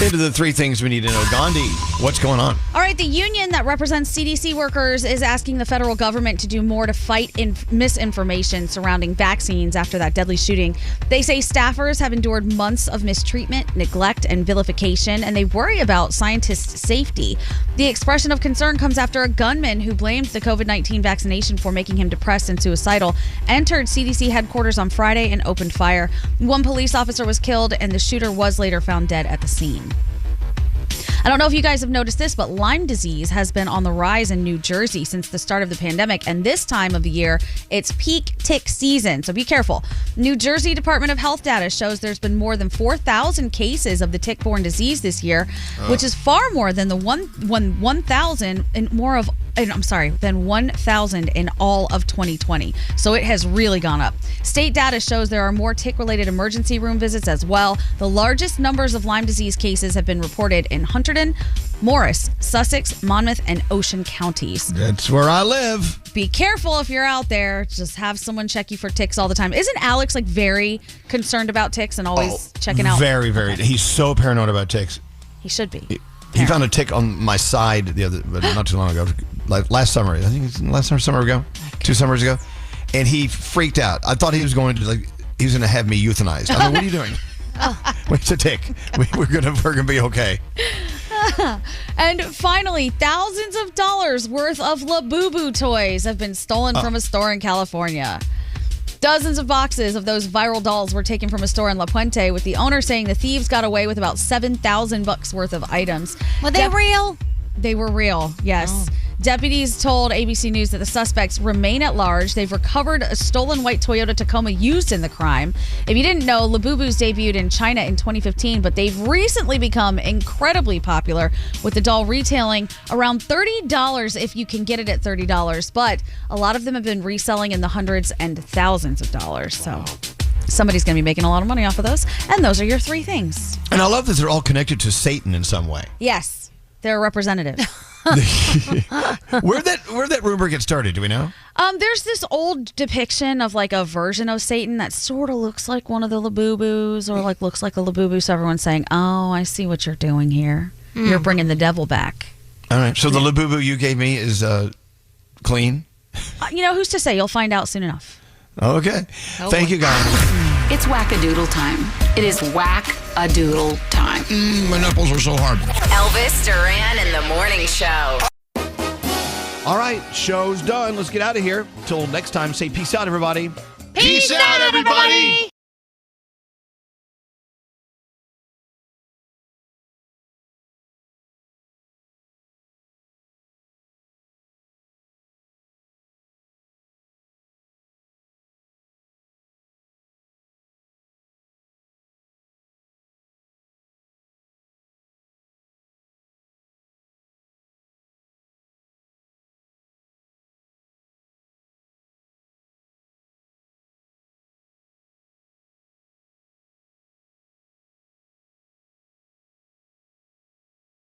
Into the 3 things we need to know. Gandhi, what's going on? All right, the union that represents CDC workers is asking the federal government to do more to fight misinformation surrounding vaccines after that deadly shooting. They say staffers have endured months of mistreatment, neglect, and vilification, and they worry about scientists' safety. The expression of concern comes after a gunman who blamed the COVID-19 vaccination for making him depressed and suicidal entered CDC headquarters on Friday and opened fire. One police officer was killed, and the shooter was later found dead at the scene. I don't know if you guys have noticed this, but Lyme disease has been on the rise in New Jersey since the start of the pandemic. And this time of the year, it's peak tick season. So be careful. New Jersey Department of Health data shows there's been more than 4,000 cases of the tick-borne disease this year, which is far more than the 1,000 and more of. Than 1,000 in all of 2020. So it has really gone up. State data shows there are more tick-related emergency room visits as well. The largest numbers of Lyme disease cases have been reported in Hunterdon, Morris, Sussex, Monmouth, and Ocean counties. That's where I live. Be careful if you're out there. Just have someone check you for ticks all the time. Isn't Alex like very concerned about ticks and always checking out? Very, very. Okay. He's so paranoid about ticks. He should be. He found a tick on my side but not too long ago. Like last summer, I think it's last summer ago, 2 summers ago, and he freaked out. I thought he was going to have me euthanized. I mean, what are you doing? It's a tick. We're gonna be okay. And finally, thousands of dollars worth of Labubu toys have been stolen from a store in California. Dozens of boxes of those viral dolls were taken from a store in La Puente, with the owner saying the thieves got away with about $7,000 worth of items. Were they real? They were real, yes. Deputies told ABC News that the suspects remain at large. They've recovered a stolen white Toyota Tacoma used in the crime. If you didn't know, Labubu's debuted in China in 2015, but they've recently become incredibly popular, with the doll retailing around $30 if you can get it at $30. But a lot of them have been reselling in the hundreds and thousands of dollars. So somebody's going to be making a lot of money off of those. And those are your 3 things. And I love that they're all connected to Satan in some way. Yes, they're representative. Where'd that rumor get started? Do we know? There's this old depiction of like a version of Satan that sort of looks like one of the Labubus, or like looks like a Labubu. So everyone's saying, "Oh, I see what you're doing here. You're bringing the devil back." All right. So the Labubu you gave me is clean. Who's to say? You'll find out soon enough. Okay. Thank you, guys. It's whack-a-doodle time. It is whack-a-doodle time. My nipples are so hard. Elvis Duran in the Morning Show. All right, show's done. Let's get out of here. Till next time, say peace out, everybody. Peace out, everybody.